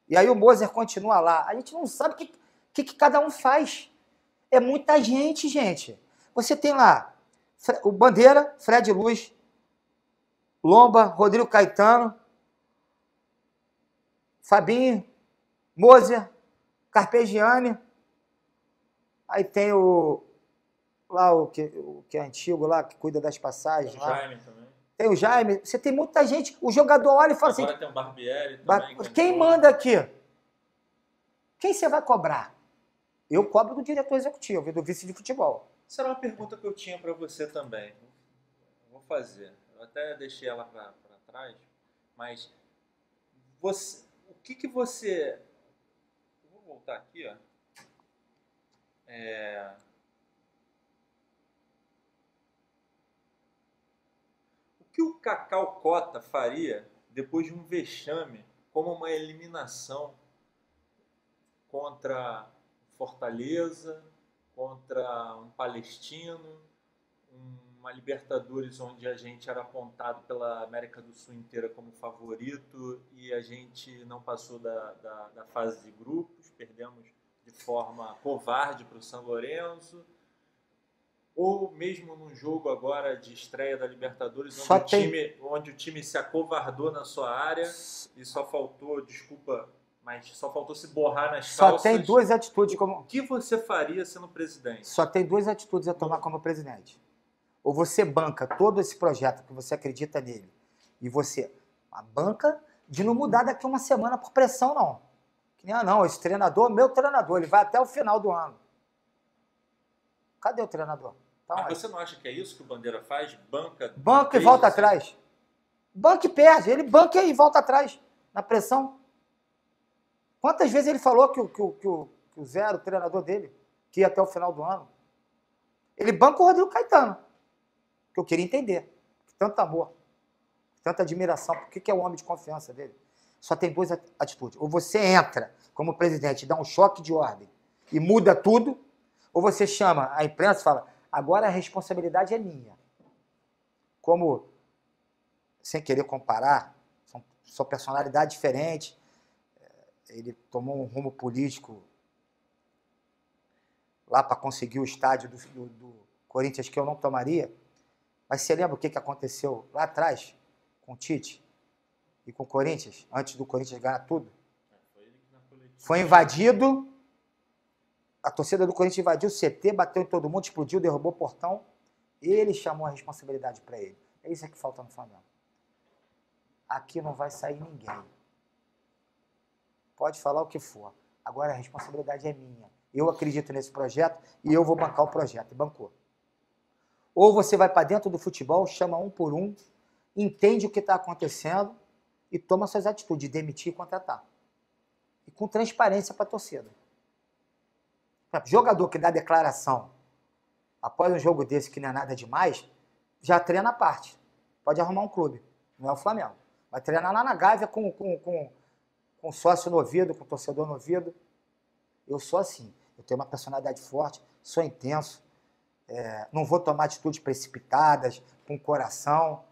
E aí o Moser continua lá. A gente não sabe o que cada um faz. É muita gente, gente. Você tem lá o Bandeira, Fred Luz, Lomba, Rodrigo Caetano, Fabinho, Moser, Carpegiani, aí tem o que é antigo lá, que cuida das passagens. O Jaime também. Tem o Jaime, você tem muita gente, o jogador olha e fala Agora assim... tem o Barbieri também. Quem manda aqui? Quem você vai cobrar? Eu cobro do diretor executivo e do vice de futebol. Essa era uma pergunta que eu tinha para você também. Vou fazer. Eu até deixei ela para trás, mas o que você... Vou voltar aqui, ó. O que o Cacau Cota faria depois de um vexame, como uma eliminação contra Fortaleza, contra um Palestino, uma Libertadores onde a gente era apontado pela América do Sul inteira como favorito e a gente não passou da fase de grupos, perdemos de forma covarde para o São Lourenço, ou mesmo num jogo agora de estreia da Libertadores, onde o time se acovardou na sua área e só faltou, desculpa mas só faltou se borrar nas Só calças. tem duas atitudes O que você faria sendo presidente? Só tem duas atitudes a tomar como presidente. Ou você banca todo esse projeto que você acredita nele, e você a banca de não mudar daqui a uma semana por pressão, não. Que nem, não, esse treinador, meu treinador, ele vai até o final do ano. Cadê o treinador? Tá Mas onde? você não acha que é isso que o Bandeira faz? Banca Banca e volta atrás. Banca e perde. Ele banca e volta atrás, na pressão. Quantas vezes ele falou que o Zé, o treinador dele, que ia até o final do ano? Ele banca o Rodrigo Caetano, que eu queria entender. Tanto amor, tanta admiração, por que é o homem de confiança dele? Só tem duas atitudes. Ou você entra como presidente, dá um choque de ordem e muda tudo, ou você chama a imprensa e fala, agora a responsabilidade é minha. Como, sem querer comparar, são personalidades diferentes, ele tomou um rumo político lá para conseguir o estádio do Corinthians que eu não tomaria. Mas você lembra o que aconteceu lá atrás com o Tite e com o Corinthians, antes do Corinthians ganhar tudo? Foi invadido, a torcida do Corinthians invadiu o CT, bateu em todo mundo, explodiu, derrubou o portão. Ele chamou a responsabilidade para ele. É isso que falta no Flamengo. Aqui não vai sair ninguém. Pode falar o que for. Agora a responsabilidade é minha. Eu acredito nesse projeto e eu vou bancar o projeto. E bancou. Ou você vai para dentro do futebol, chama um por um, entende o que está acontecendo e toma suas atitudes de demitir e contratar. E com transparência para a torcida. Jogador que dá declaração após um jogo desse que não é nada demais, já treina a parte. Pode arrumar um clube. Não é o Flamengo. Vai treinar lá na Gávea com sócio no ouvido, com torcedor no ouvido. Eu sou assim. Eu tenho uma personalidade forte, sou intenso. Não vou tomar atitudes precipitadas, com coração.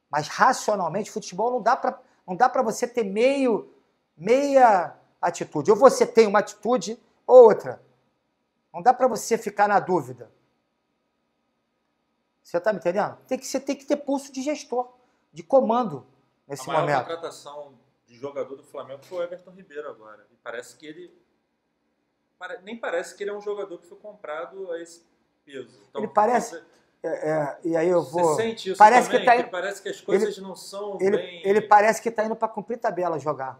Mas racionalmente, futebol não dá para você ter meia atitude. Ou você tem uma atitude ou outra. Não dá para você ficar na dúvida. Você está me entendendo? Você tem que ter pulso de gestor, de comando nesse momento. A maior contratação de jogador do Flamengo foi o Everton Ribeiro agora. E parece que ele... Nem parece que ele é um jogador que foi comprado a esse peso. Então, ele parece... e aí eu vou... Você sente isso parece também? Que tá indo... parece que as coisas não são bem... Ele parece que está indo para cumprir tabela jogar.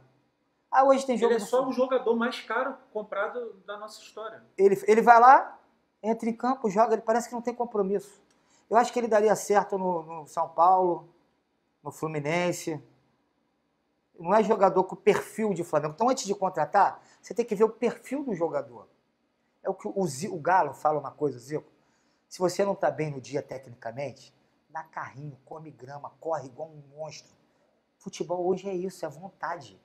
Hoje tem jogo... Ele é só o jogador mais caro comprado da nossa história. Ele vai lá, entra em campo, joga, ele parece que não tem compromisso. Eu acho que ele daria certo no São Paulo, no Fluminense. Não é jogador com perfil de Flamengo. Então, antes de contratar, você tem que ver o perfil do jogador. É o que o Galo fala uma coisa, Zico. Se você não está bem no dia tecnicamente, dá carrinho, come grama, corre igual um monstro. Futebol hoje é isso, é vontade.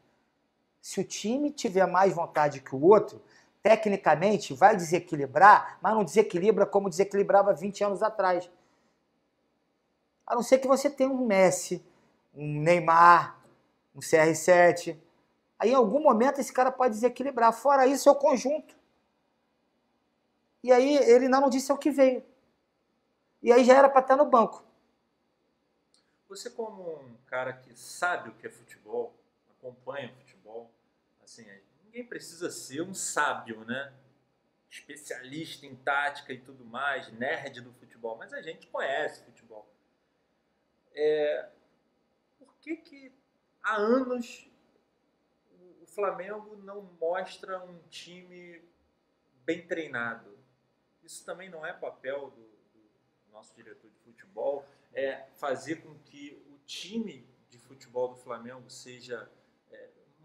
Se o time tiver mais vontade que o outro, tecnicamente vai desequilibrar, mas não desequilibra como desequilibrava 20 anos atrás. A não ser que você tenha um Messi, um Neymar, um CR7. Aí em algum momento esse cara pode desequilibrar. Fora isso é o conjunto. E aí ele não disse o que veio. E aí já era para estar no banco. Você como um cara que sabe o que é futebol, acompanha futebol, assim, ninguém precisa ser um sábio, né? Especialista em tática e tudo mais, nerd do futebol, mas a gente conhece futebol. Por que há anos o Flamengo não mostra um time bem treinado? Isso também não é papel do nosso diretor de futebol, fazer com que o time de futebol do Flamengo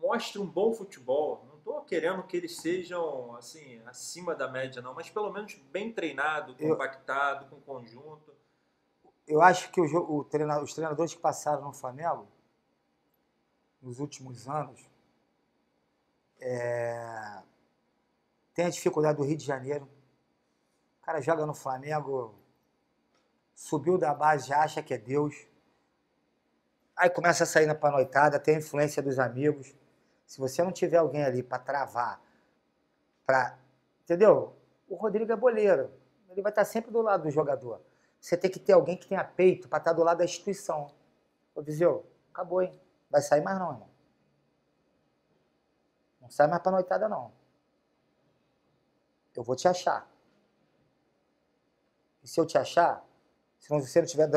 mostre um bom futebol. Não estou querendo que eles sejam assim, acima da média, não, mas pelo menos bem treinado, compactado, com conjunto. Eu acho que os treinadores que passaram no Flamengo, nos últimos anos, tem a dificuldade do Rio de Janeiro. O cara joga no Flamengo, subiu da base, já acha que é Deus. Aí começa a sair pra noitada, tem a influência dos amigos. Se você não tiver alguém ali para travar, entendeu? O Rodrigo é boleiro. Ele vai estar sempre do lado do jogador. Você tem que ter alguém que tenha peito para estar do lado da instituição. Ô, Viseu, acabou, hein? Vai sair mais não, irmão. Não sai mais pra noitada, não. Eu vou te achar. E se eu te achar, se você não estiver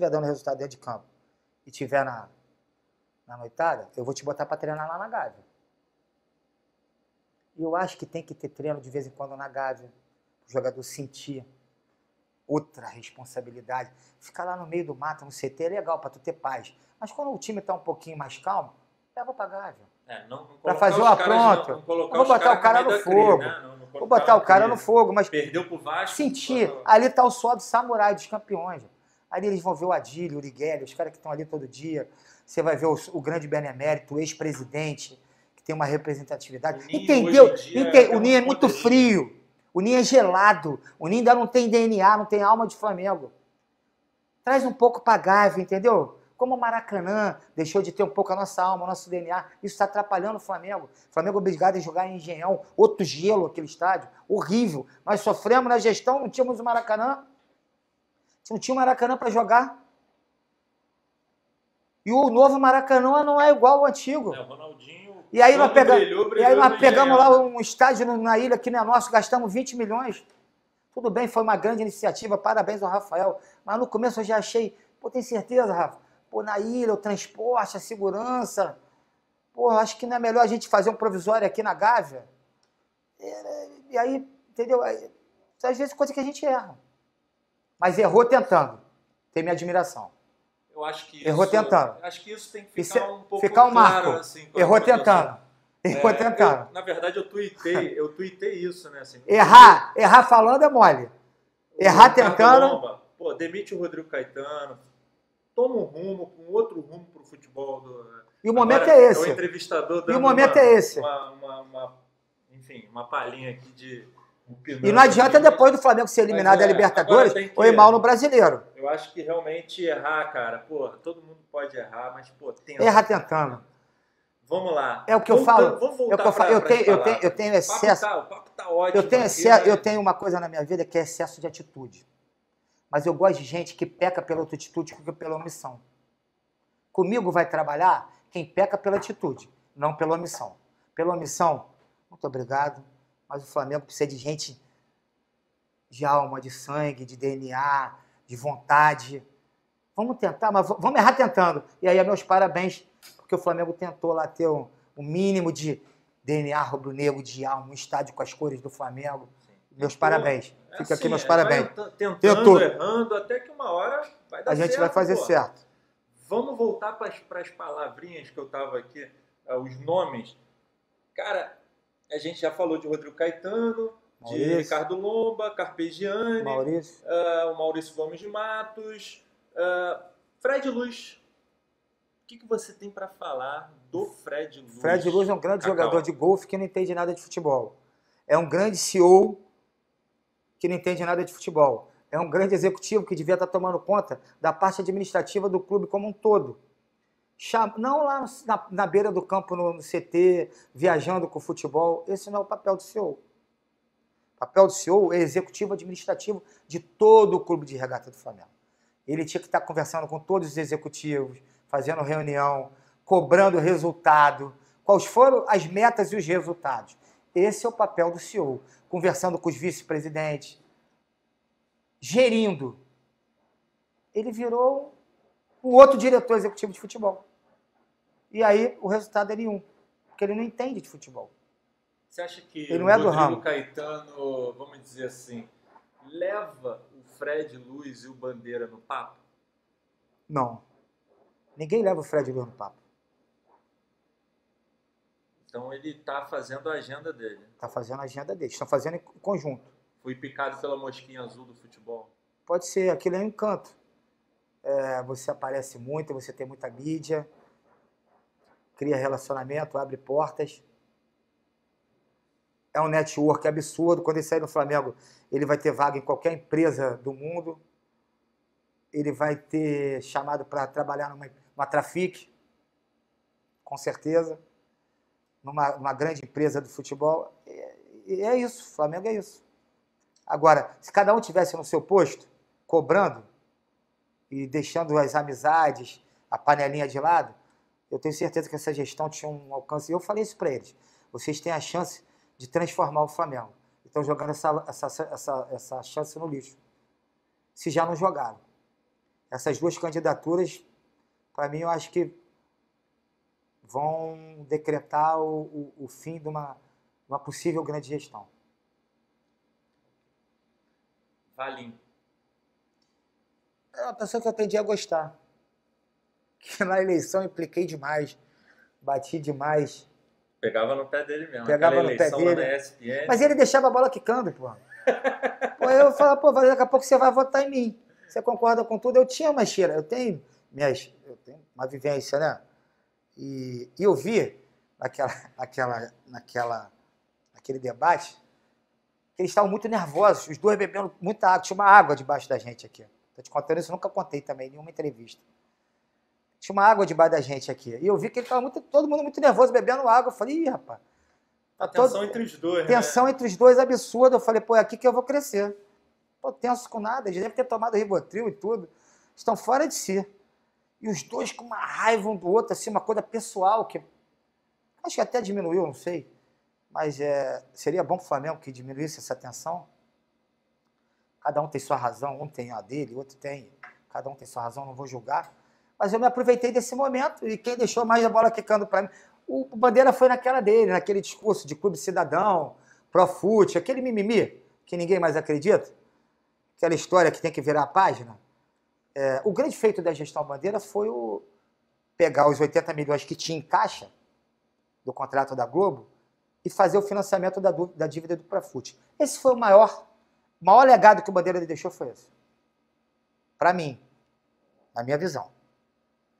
dando resultado dentro de campo e estiver na noitada, eu vou te botar pra treinar lá na Gávea. E eu acho que tem que ter treino de vez em quando na Gávea, o jogador sentir outra responsabilidade. Ficar lá no meio do mato, no CT, é legal pra tu ter paz. Mas quando o time tá um pouquinho mais calmo, leva pra Gávea. Não Pra fazer o apronto. Eu vou botar o cara no fogo. Vou botar o cara no fogo, mas perdeu pro Vasco. sentir. Ali tá o suor do samurai dos campeões. Ali eles vão ver o Adílio, o Urigueli, os caras que estão ali todo dia. Você vai ver o grande benemérito, o ex-presidente, que tem uma representatividade. O Ninho, Entendeu? hoje em dia, O Ninho é muito frio. O Ninho é gelado. O Ninho ainda não tem DNA, não tem alma de Flamengo. Traz um pouco pra Gávea, entendeu? Como o Maracanã deixou de ter um pouco a nossa alma, o nosso DNA. Isso está atrapalhando o Flamengo. O Flamengo é obrigado a jogar em Engenhão, outro gelo, aquele estádio. Horrível. Nós sofremos na gestão, não tínhamos o Maracanã. Não tinha o Maracanã para jogar. E o novo Maracanã não é igual ao antigo. O Ronaldinho. E aí nós pegamos lá Engenhão. um estádio na ilha que não é nosso, gastamos 20 milhões. Tudo bem, foi uma grande iniciativa, parabéns ao Rafael. Mas no começo eu já achei, pô, tem certeza, Rafa? Pô, na ilha, o transporte, a segurança. Pô, acho que não é melhor a gente fazer um provisório aqui na Gávea? E aí, entendeu? Às vezes coisa que a gente erra. Mas errou tentando. Tem minha admiração. Eu acho que errou tentando. Acho que isso tem que ficar um pouco ficar um marco. claro, assim, errou tentando. Errou tentando. Na verdade, eu tuitei isso, né? Assim, errar falando é mole. Errar tentando. Lomba, pô, demite o Rodrigo Caetano, toma um rumo, um outro rumo pro futebol. E o momento é esse. É o entrevistador dando e o momento é esse. Enfim, uma palhinha aqui de... E não adianta depois do Flamengo ser eliminado da Libertadores ou ir mal no Brasileiro. Eu acho que realmente errar, cara, pô, todo mundo pode errar, mas, pô, tenta. Errar tentando. Vamos lá. É o que eu falo. Vamos voltar eu tenho excesso. O papo tá ótimo. Eu tenho uma coisa na minha vida que é excesso de atitude. Mas eu gosto de gente que peca pela outra atitude que pela omissão. Comigo vai trabalhar quem peca pela atitude, não pela omissão. Pela omissão, muito obrigado. Mas o Flamengo precisa de gente de alma, de sangue, de DNA, de vontade. Vamos tentar, mas vamos errar tentando. E aí, meus parabéns, porque o Flamengo tentou lá ter um mínimo de DNA rubro-negro, de alma, um estádio com as cores do Flamengo. Sim. Meus parabéns. Fica aqui meus parabéns. Tentando, errando, até que uma hora vai dar certo. A gente vai fazer certo. Vamos voltar para as palavrinhas que eu estava aqui, os nomes. Cara... A gente já falou de Rodrigo Caetano, Maurício, de Ricardo Lomba, Carpegiani, o Maurício Gomes de Matos, Fred Luz. O que você tem para falar do Fred Luz? Fred Luz é um grande jogador de golfe que não entende nada de futebol. É um grande CEO que não entende nada de futebol. É um grande executivo que devia estar tomando conta da parte administrativa do clube como um todo. Não lá na beira do campo, no CT, viajando com o futebol. Esse não é o papel do CEO. O papel do CEO é executivo administrativo de todo o clube de regata do Flamengo. Ele tinha que estar conversando com todos os executivos, fazendo reunião, cobrando resultado, quais foram as metas e os resultados. Esse é o papel do CEO. Conversando com os vice-presidentes, gerindo. Ele virou um outro diretor executivo de futebol. E aí o resultado é nenhum, porque ele não entende de futebol. Você acha que ele não é do ramo. O Caetano, vamos dizer assim, leva o Fred Luz e o Bandeira no papo? Não. Ninguém leva o Fred Luz no papo. Então ele está fazendo a agenda dele. Está fazendo a agenda dele. Estão fazendo em conjunto. Foi picado pela mosquinha azul do futebol? Pode ser. Aquilo é um encanto. Você aparece muito, você tem muita mídia, cria relacionamento, abre portas. É um network absurdo. Quando ele sair do Flamengo, ele vai ter vaga em qualquer empresa do mundo. Ele vai ter chamado para trabalhar numa Trafic, com certeza. Numa grande empresa do futebol. E é isso, o Flamengo é isso. Agora, se cada um tivesse no seu posto, cobrando, e deixando as amizades, a panelinha de lado, eu tenho certeza que essa gestão tinha um alcance. E eu falei isso para eles. vocês têm a chance de transformar o Flamengo. Então jogaram essa chance no lixo. Se já não jogaram. Essas duas candidaturas, para mim, eu acho que vão decretar o fim de uma possível grande gestão. Valim. É uma pessoa que eu aprendi a gostar. Que na eleição impliquei demais, bati demais. Pegava no pé dele mesmo. Pegava no pé dele. Na ESPN. Mas ele deixava a bola quicando, pô. Pô, eu falava, pô, daqui a pouco você vai votar em mim. Você concorda com tudo? Eu tinha uma cheira, eu tenho uma vivência, né? E eu vi naquele debate que eles estavam muito nervosos, os dois bebendo muita água. Tinha uma água debaixo da gente aqui. Tô te contando isso, eu nunca contei também em nenhuma entrevista. Tinha uma água debaixo da gente aqui. E eu vi que ele estava todo mundo muito nervoso, bebendo água. Eu falei, ih, rapaz. Tá tensão entre os dois, tensão entre os dois absurda. Eu falei, pô, é aqui que eu vou crescer. Pô, tenso com nada. Eles devem ter tomado Rivotril e tudo. Estão fora de si. E os dois com uma raiva um do outro, assim, uma coisa pessoal que acho que até diminuiu, não sei. Mas seria bom para o Flamengo que diminuísse essa tensão. Cada um tem sua razão, um tem a dele, outro tem. Cada um tem sua razão, não vou julgar. Mas eu me aproveitei desse momento e quem deixou mais a bola quicando para mim, o Bandeira foi naquela dele, naquele discurso de clube cidadão, pró-fute, aquele mimimi que ninguém mais acredita, aquela história que tem que virar a página. O grande feito da gestão Bandeira foi pegar os 80 milhões que tinha em caixa do contrato da Globo e fazer o financiamento da dívida do pró-fute. Esse foi o maior legado que o Bandeira deixou, foi esse. Para mim, na minha visão.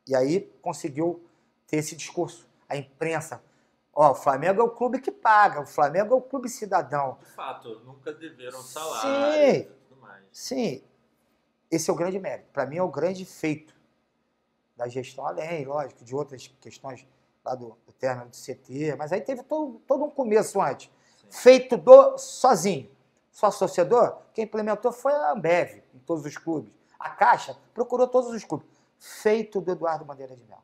E aí conseguiu ter esse discurso. A imprensa, o Flamengo é o clube que paga, o Flamengo é o clube cidadão. De fato, nunca deveram salário e tudo mais. Sim, esse é o grande mérito. Para mim é o grande feito da gestão, além, lógico, de outras questões lá do término do CT, mas aí teve todo um começo antes. Sim. Feito sozinho. Só torcedor, quem implementou foi a Ambev, em todos os clubes. A Caixa procurou todos os clubes. Feito do Eduardo Bandeira de Melo.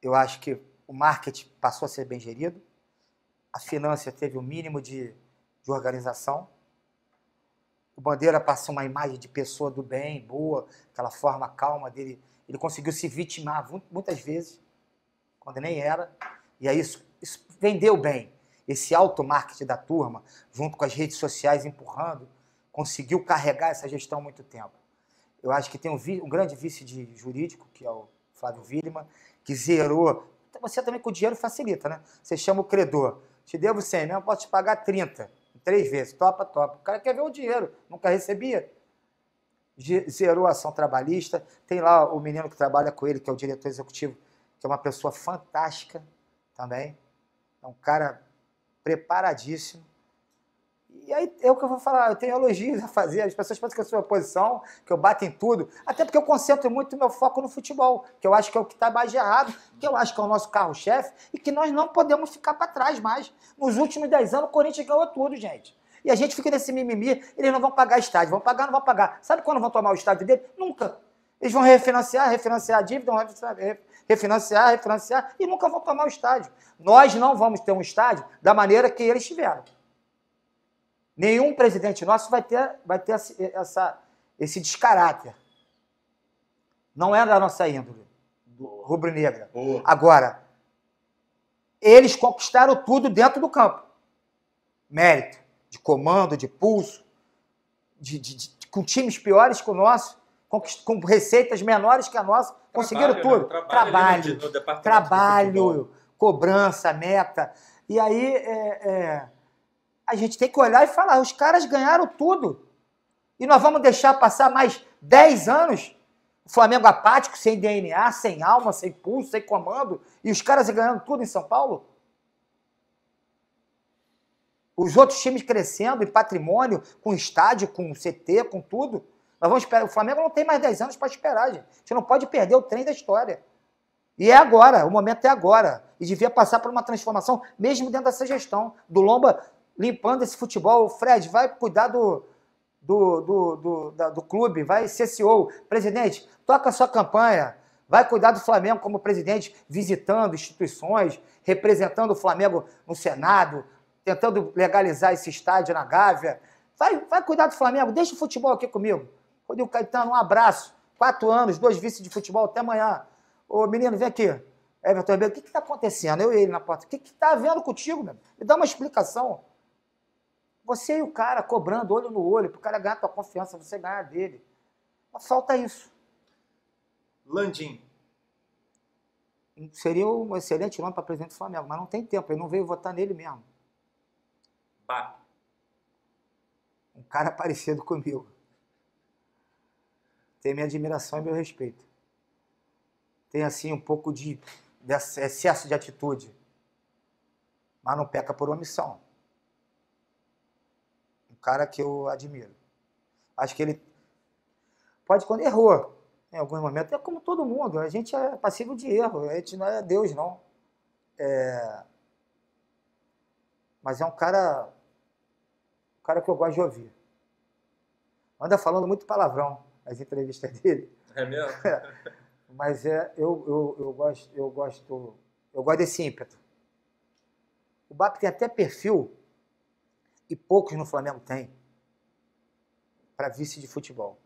Eu acho que o marketing passou a ser bem gerido, a finança teve o mínimo de organização, o Bandeira passou uma imagem de pessoa do bem, boa, aquela forma calma dele, ele conseguiu se vitimar muitas vezes, quando nem era, e aí isso vendeu bem. Esse auto-marketing da turma, junto com as redes sociais empurrando, conseguiu carregar essa gestão há muito tempo. Eu acho que tem um grande vice de jurídico, que é o Flávio Willemann, que zerou. Você também com o dinheiro facilita, né? Você chama o credor. Te devo 100 mesmo, posso te pagar 30. 3 vezes. Topa. O cara quer ver o dinheiro. Nunca recebia. Zerou a ação trabalhista. Tem lá o menino que trabalha com ele, que é o diretor executivo, que é uma pessoa fantástica também. É um cara preparadíssimo. E aí é o que eu vou falar, eu tenho elogios a fazer, as pessoas pensam que eu sou oposição, que eu bato em tudo, até porque eu concentro muito meu foco no futebol, que eu acho que é o que está mais errado, que eu acho que é o nosso carro-chefe e que nós não podemos ficar para trás mais. Nos últimos 10 anos o Corinthians ganhou tudo, gente. E a gente fica nesse mimimi, eles não vão pagar estádio, vão pagar, não vão pagar. Sabe quando vão tomar o estádio dele? Nunca. Eles vão refinanciar a dívida, vão refinanciar e nunca vão tomar o estádio. Nós não vamos ter um estádio da maneira que eles tiveram. Nenhum presidente nosso vai ter esse descaráter. Não é da nossa índole, rubro-negra. Agora, eles conquistaram tudo dentro do campo. Mérito, de comando, de pulso, com times piores que o nosso, com receitas menores que a nossa, conseguiram tudo. Trabalho, cobrança, meta. E aí a gente tem que olhar e falar, os caras ganharam tudo. E nós vamos deixar passar mais 10 anos, o Flamengo apático, sem DNA, sem alma, sem pulso, sem comando, e os caras ganhando tudo em São Paulo? Os outros times crescendo em patrimônio, com estádio, com CT, com tudo. Nós vamos esperar. O Flamengo não tem mais 10 anos para esperar, gente. A gente não pode perder o trem da história. E é agora, o momento é agora. E devia passar por uma transformação, mesmo dentro dessa gestão. Do Lomba limpando esse futebol. Fred, vai cuidar do clube, vai ser CEO. Presidente, toca a sua campanha. Vai cuidar do Flamengo como presidente, visitando instituições, representando o Flamengo no Senado, tentando legalizar esse estádio na Gávea. Vai cuidar do Flamengo, deixa o futebol aqui comigo. Rodrigo Caetano, um abraço. 4 anos, 2 vices de futebol, até amanhã. Ô, menino, vem aqui. Everton Ribeiro, o que está acontecendo? Eu e ele na porta. O que está havendo contigo, meu? Me dá uma explicação. Você e o cara cobrando olho no olho, para o cara ganhar a tua confiança, você ganhar dele. Mas falta isso. Landim. Seria um excelente nome para presidente do Flamengo, mas não tem tempo, ele não veio votar nele mesmo. Bah. Um cara parecido comigo. Tem minha admiração e meu respeito. Tem, assim, um pouco de excesso de atitude. Mas não peca por omissão. Um cara que eu admiro. Acho que ele pode, quando errou, em alguns momentos, é como todo mundo. A gente é passível de erro. A gente não é Deus, não. Mas é um cara que eu gosto de ouvir. Anda falando muito palavrão nas entrevistas dele. É mesmo? Mas eu gosto desse ímpeto. O BAP tem até perfil, e poucos no Flamengo têm, para vice de futebol.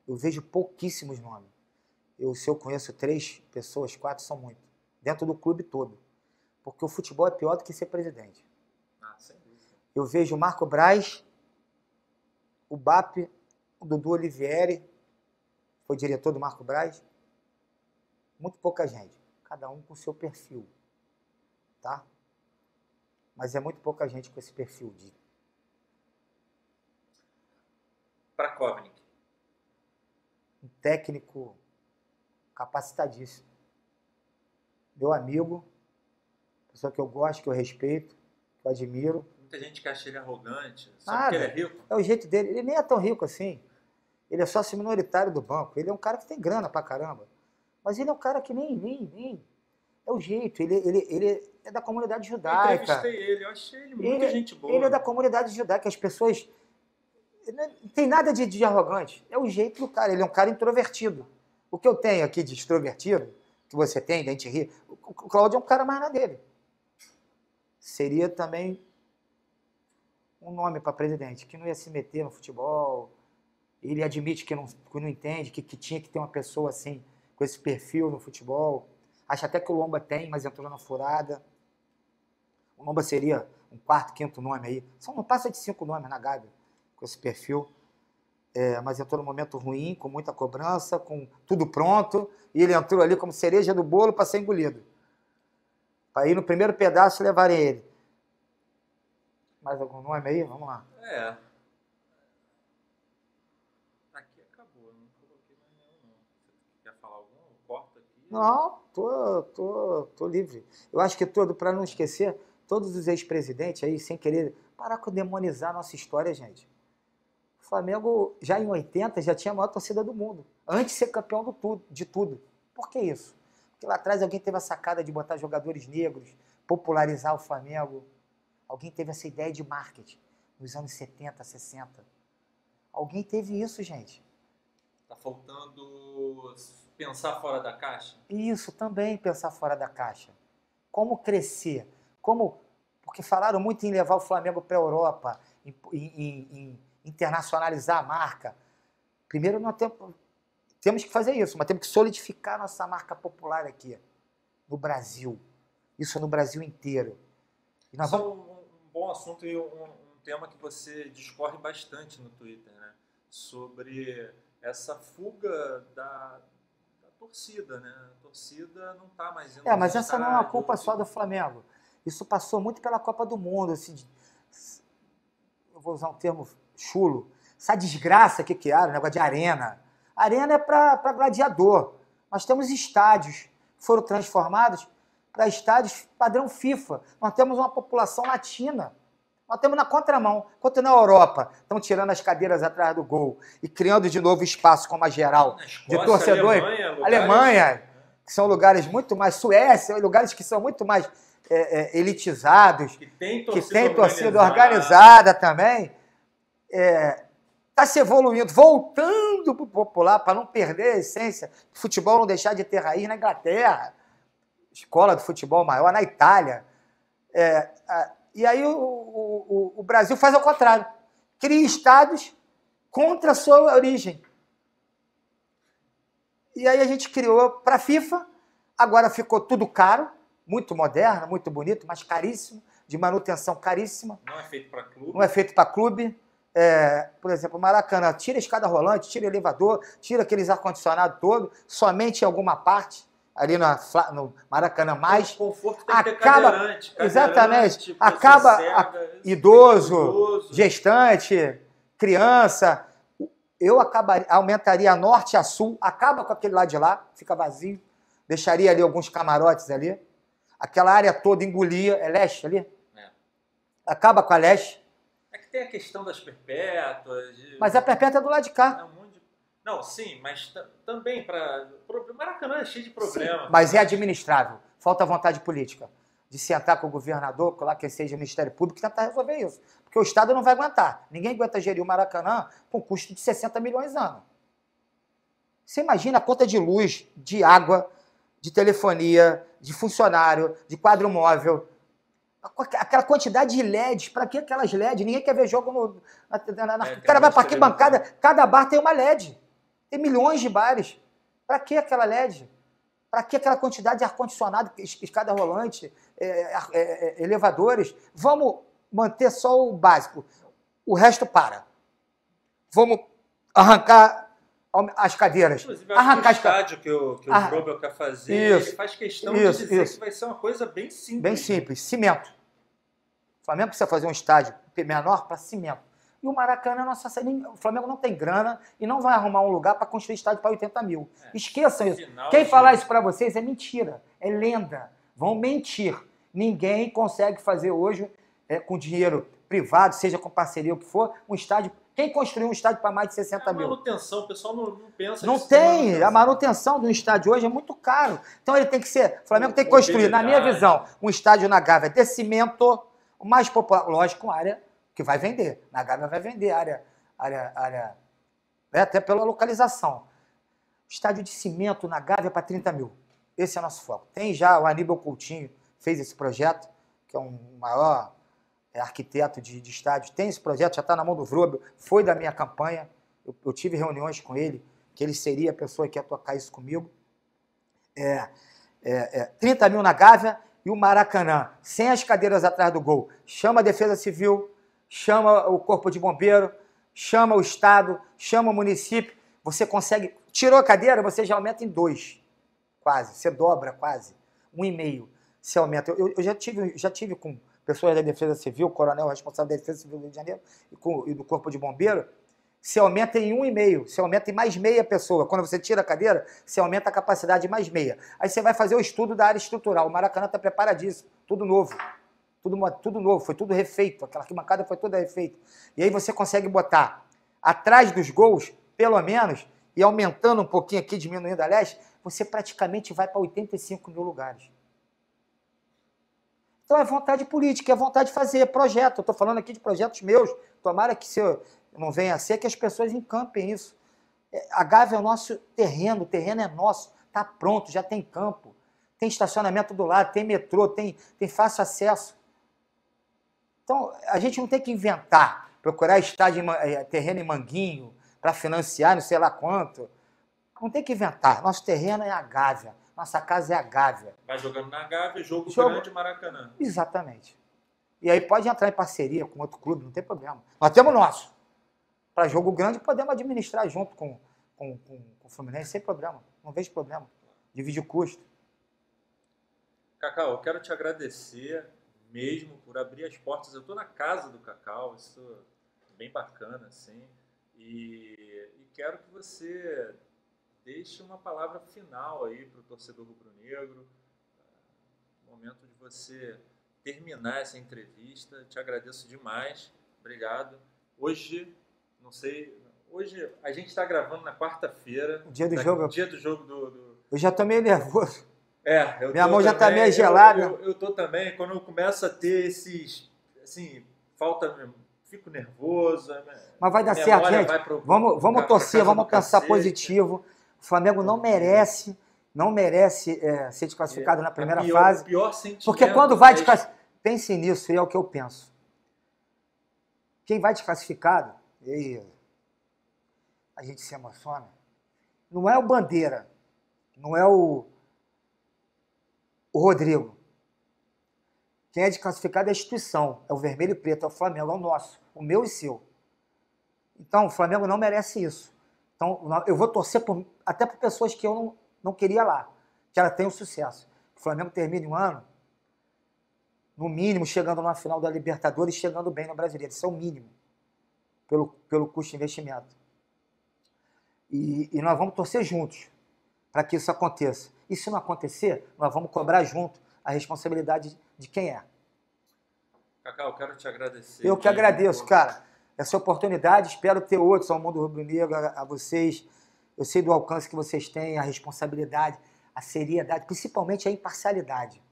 Eu vejo pouquíssimos nomes. Se eu conheço 3 pessoas, 4 são muito. Dentro do clube todo. Porque o futebol é pior do que ser presidente. Sem dúvida. Eu vejo o Marco Braz, o BAP, o Dudu Olivieri, foi diretor do Marco Braz. Muito pouca gente. Cada um com o seu perfil. Tá? Mas é muito pouca gente com esse perfil. Prakovnik. Um técnico capacitadíssimo. Meu amigo, pessoa que eu gosto, que eu respeito, que eu admiro. Muita gente que acha ele arrogante, só porque ele é rico. É o jeito dele. Ele nem é tão rico assim. Ele é sócio minoritário do banco. Ele é um cara que tem grana pra caramba. Mas ele é um cara que nem é o jeito. Ele é da comunidade judaica. Eu entrevistei ele, eu achei ele muita gente boa. Ele é da comunidade judaica. As pessoas... Não tem nada de arrogante. É o jeito do cara. Ele é um cara introvertido. O que eu tenho aqui de extrovertido, que você tem, da gente rir, o Cláudio é um cara mais na dele. Seria também um nome para presidente, que não ia se meter no futebol. Ele admite que não entende, que tinha que ter uma pessoa assim, com esse perfil no futebol. Acho até que o Lomba tem, mas entrou na furada. O Lomba seria um 4º, 5º nome aí. Só não passa de 5 nomes na Gávea, com esse perfil. Mas entrou num momento ruim, com muita cobrança, com tudo pronto. E ele entrou ali como cereja do bolo para ser engolido. Para ir no primeiro pedaço e levarem ele. Mais algum nome aí? Vamos lá. Aqui acabou, não coloquei mais nenhum, não. Você quer falar algum? Corta aqui. Não, tô livre. Eu acho que para não esquecer, todos os ex-presidentes aí, sem querer, parar com demonizar a nossa história, gente. O Flamengo, já em 80, já tinha a maior torcida do mundo. Antes de ser campeão de tudo. Por que isso? Porque lá atrás alguém teve a sacada de botar jogadores negros, popularizar o Flamengo. Alguém teve essa ideia de marketing nos anos 70, 60. Alguém teve isso, gente. Tá faltando pensar fora da caixa? Isso, também pensar fora da caixa. Como crescer? Porque falaram muito em levar o Flamengo para a Europa, em internacionalizar a marca. Primeiro, nós temos que fazer isso, mas temos que solidificar nossa marca popular aqui, no Brasil. Isso no Brasil inteiro. E nós vamos... Um bom assunto e um tema que você discorre bastante no Twitter, né? Sobre essa fuga da torcida, né? A torcida não está mais indo. Mas essa não é uma culpa só do Flamengo. Isso passou muito pela Copa do Mundo. Eu vou usar um termo chulo. Essa desgraça que criaram, o negócio de arena. Arena é para gladiador. Nós temos estádios que foram transformados para estádios padrão FIFA. Nós temos uma população latina. Nós temos na contramão. Enquanto na Europa estão tirando as cadeiras atrás do gol e criando de novo espaço como a geral de torcedores. Alemanha, que são lugares muito mais... Suécia, lugares que são muito mais elitizados. Que tem torcida organizada também. está se evoluindo, voltando para o popular, para não perder a essência, o futebol não deixar de ter raiz na Inglaterra, escola de futebol maior, na Itália. E aí o Brasil faz ao contrário, cria estados contra a sua origem. E aí a gente criou para a FIFA, agora ficou tudo caro, muito moderno, muito bonito, mas caríssimo, de manutenção caríssima. Não é feito para clube. Não é feito para clube. Por exemplo, o Maracanã, tira a escada rolante, tira elevador, tira aqueles ar-condicionado todo, somente em alguma parte, ali no Maracanã mais. O conforto tem que ter cadeirante, exatamente, acaba idoso, gestante, criança. Eu aumentaria a norte e a sul, acaba com aquele lado de lá, fica vazio, deixaria ali alguns camarotes ali, aquela área toda engolia, é leste ali? Acaba com a leste. É que tem a questão das perpétuas. Mas a perpétua é do lado de cá. Não, sim, mas também o Maracanã é cheio de problemas. Sim, mas é administrável. Falta vontade política de sentar com o governador, lá que seja o Ministério Público, e tentar resolver isso. Porque o Estado não vai aguentar. Ninguém aguenta gerir o Maracanã com custo de 60 milhões ano. Você imagina a conta de luz, de água, de telefonia, de funcionário, de quadro móvel. Aquela quantidade de LEDs, para que aquelas LEDs? Ninguém quer ver jogo o cara vai para aqui bancada, cada bar tem uma LED. Tem milhões de bares. Para que aquela LED? Para que aquela quantidade de ar-condicionado, escada rolante, elevadores? Vamos manter só o básico. O resto para. Vamos arrancar as cadeiras. Inclusive, acho que o estádio que o Grobel quer fazer, ele faz questão de dizer que vai ser uma coisa bem simples. Bem simples, cimento. O Flamengo precisa fazer um estádio menor para cimento. E o Maracanã, o Flamengo não tem grana e não vai arrumar um lugar para construir estádio para 80 mil. Esqueçam isso. Quem falar isso para vocês é mentira, é lenda. Vão mentir. Ninguém consegue fazer hoje, com dinheiro privado, seja com parceria ou o que for, um estádio. Quem construiu um estádio para mais de 60 mil? A manutenção, o pessoal não pensa nisso. Não tem. A manutenção de um estádio hoje é muito caro. Então ele tem que ser. O Flamengo tem que construir, na minha visão, um estádio na Gávea de cimento, o mais popular, lógico, uma área que vai vender. Na Gávea vai vender área até pela localização. Estádio de cimento na Gávea para 30 mil. Esse é o nosso foco. Tem já o Aníbal Coutinho, fez esse projeto, que é um maior arquiteto de estádios, tem esse projeto, já está na mão do Vrobel, foi da minha campanha, eu tive reuniões com ele, que ele seria a pessoa que ia tocar isso comigo. 30 mil na Gávea e o Maracanã, sem as cadeiras atrás do gol. Chama a Defesa Civil, chama o Corpo de Bombeiro, chama o Estado, chama o município, você consegue, tirou a cadeira, você já aumenta em 2, quase, você dobra quase, 1,5, você aumenta. Eu já tive com pessoas da Defesa Civil, coronel responsável da Defesa Civil do Rio de Janeiro e do Corpo de Bombeiro, você aumenta em 1,5, você aumenta em mais meia pessoa. Quando você tira a cadeira, você aumenta a capacidade de mais meia. Aí você vai fazer o estudo da área estrutural. O Maracanã está preparadíssimo, tudo novo. Tudo novo, foi tudo refeito, aquela arquibancada foi toda refeita. E aí você consegue botar atrás dos gols, pelo menos, e aumentando um pouquinho aqui, diminuindo a leste, você praticamente vai para 85 mil lugares. Então é vontade política, é vontade de fazer projeto. Eu estou falando aqui de projetos meus. Tomara que se não venha a ser, que as pessoas encampem isso. A Gávea é o nosso terreno, o terreno é nosso, está pronto, já tem campo, tem estacionamento do lado, tem metrô, tem fácil acesso. Então a gente não tem que inventar, procurar estádio, terreno em Manguinho, para financiar não sei lá quanto. Não tem que inventar. Nosso terreno é a Gávea. Nossa casa é a Gávea. Vai jogando na Gávea, jogo grande Maracanã. Exatamente. E aí pode entrar em parceria com outro clube, não tem problema. Nós temos o nosso. Para jogo grande, podemos administrar junto com o Fluminense, sem problema. Não vejo problema. Divide o custo. Cacau, eu quero te agradecer mesmo por abrir as portas. Eu estou na casa do Cacau, isso é bem bacana, assim. E quero que você deixe uma palavra final aí para o torcedor rubro-negro. Momento de você terminar essa entrevista. Te agradeço demais. Obrigado. Hoje, não sei... Hoje a gente está gravando na quarta-feira. Dia do jogo. Dia do jogo do... Eu já estou meio nervoso. Minha mão já está meio gelada. Eu estou também. Quando eu começo a ter esses... Assim, falta fico nervoso. Mas vai dar certo, gente. Vamos torcer, vamos pensar positivo. O Flamengo não merece ser desclassificado na primeira fase. O pior sentimento. Porque quando vai desclassificado... Pense nisso, e é o que eu penso. Quem vai desclassificado, e a gente se emociona, não é o Bandeira, não é o Rodrigo. Quem é desclassificado é a instituição, é o vermelho e preto, é o Flamengo, é o nosso, o meu e seu. Então, o Flamengo não merece isso. Então, eu vou torcer até por pessoas que eu não queria lá, que ela tenha sucesso. O Flamengo termine um ano, no mínimo, chegando na final da Libertadores, chegando bem no Brasileiro. Isso é o mínimo, pelo custo de investimento. E nós vamos torcer juntos para que isso aconteça. E se não acontecer, nós vamos cobrar junto a responsabilidade de quem é. Cacau, eu quero te agradecer. Eu que agradeço, cara. Essa oportunidade, espero ter outros ao Mundo Rubro-Negro, a vocês. Eu sei do alcance que vocês têm, a responsabilidade, a seriedade, principalmente a imparcialidade,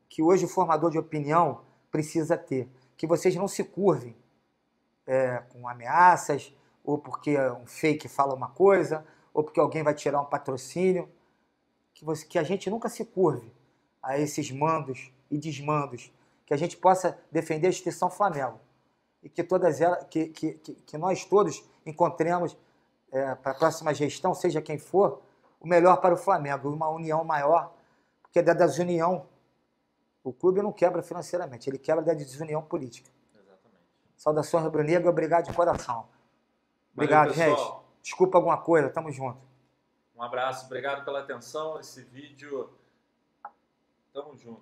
que hoje o formador de opinião precisa ter. Que vocês não se curvem com ameaças, ou porque um fake fala uma coisa, ou porque alguém vai tirar um patrocínio. Que a gente nunca se curve a esses mandos e desmandos. Que a gente possa defender a instituição Flamengo. E que todas elas, que nós todos encontremos para a próxima gestão, seja quem for, o melhor para o Flamengo, uma união maior, porque da desunião, o clube não quebra financeiramente, ele quebra da desunião política. Exatamente. Saudações rubro-negra, obrigado de coração. Obrigado, valeu, gente. Desculpa alguma coisa, tamo junto. Um abraço, obrigado pela atenção, esse vídeo, tamo junto.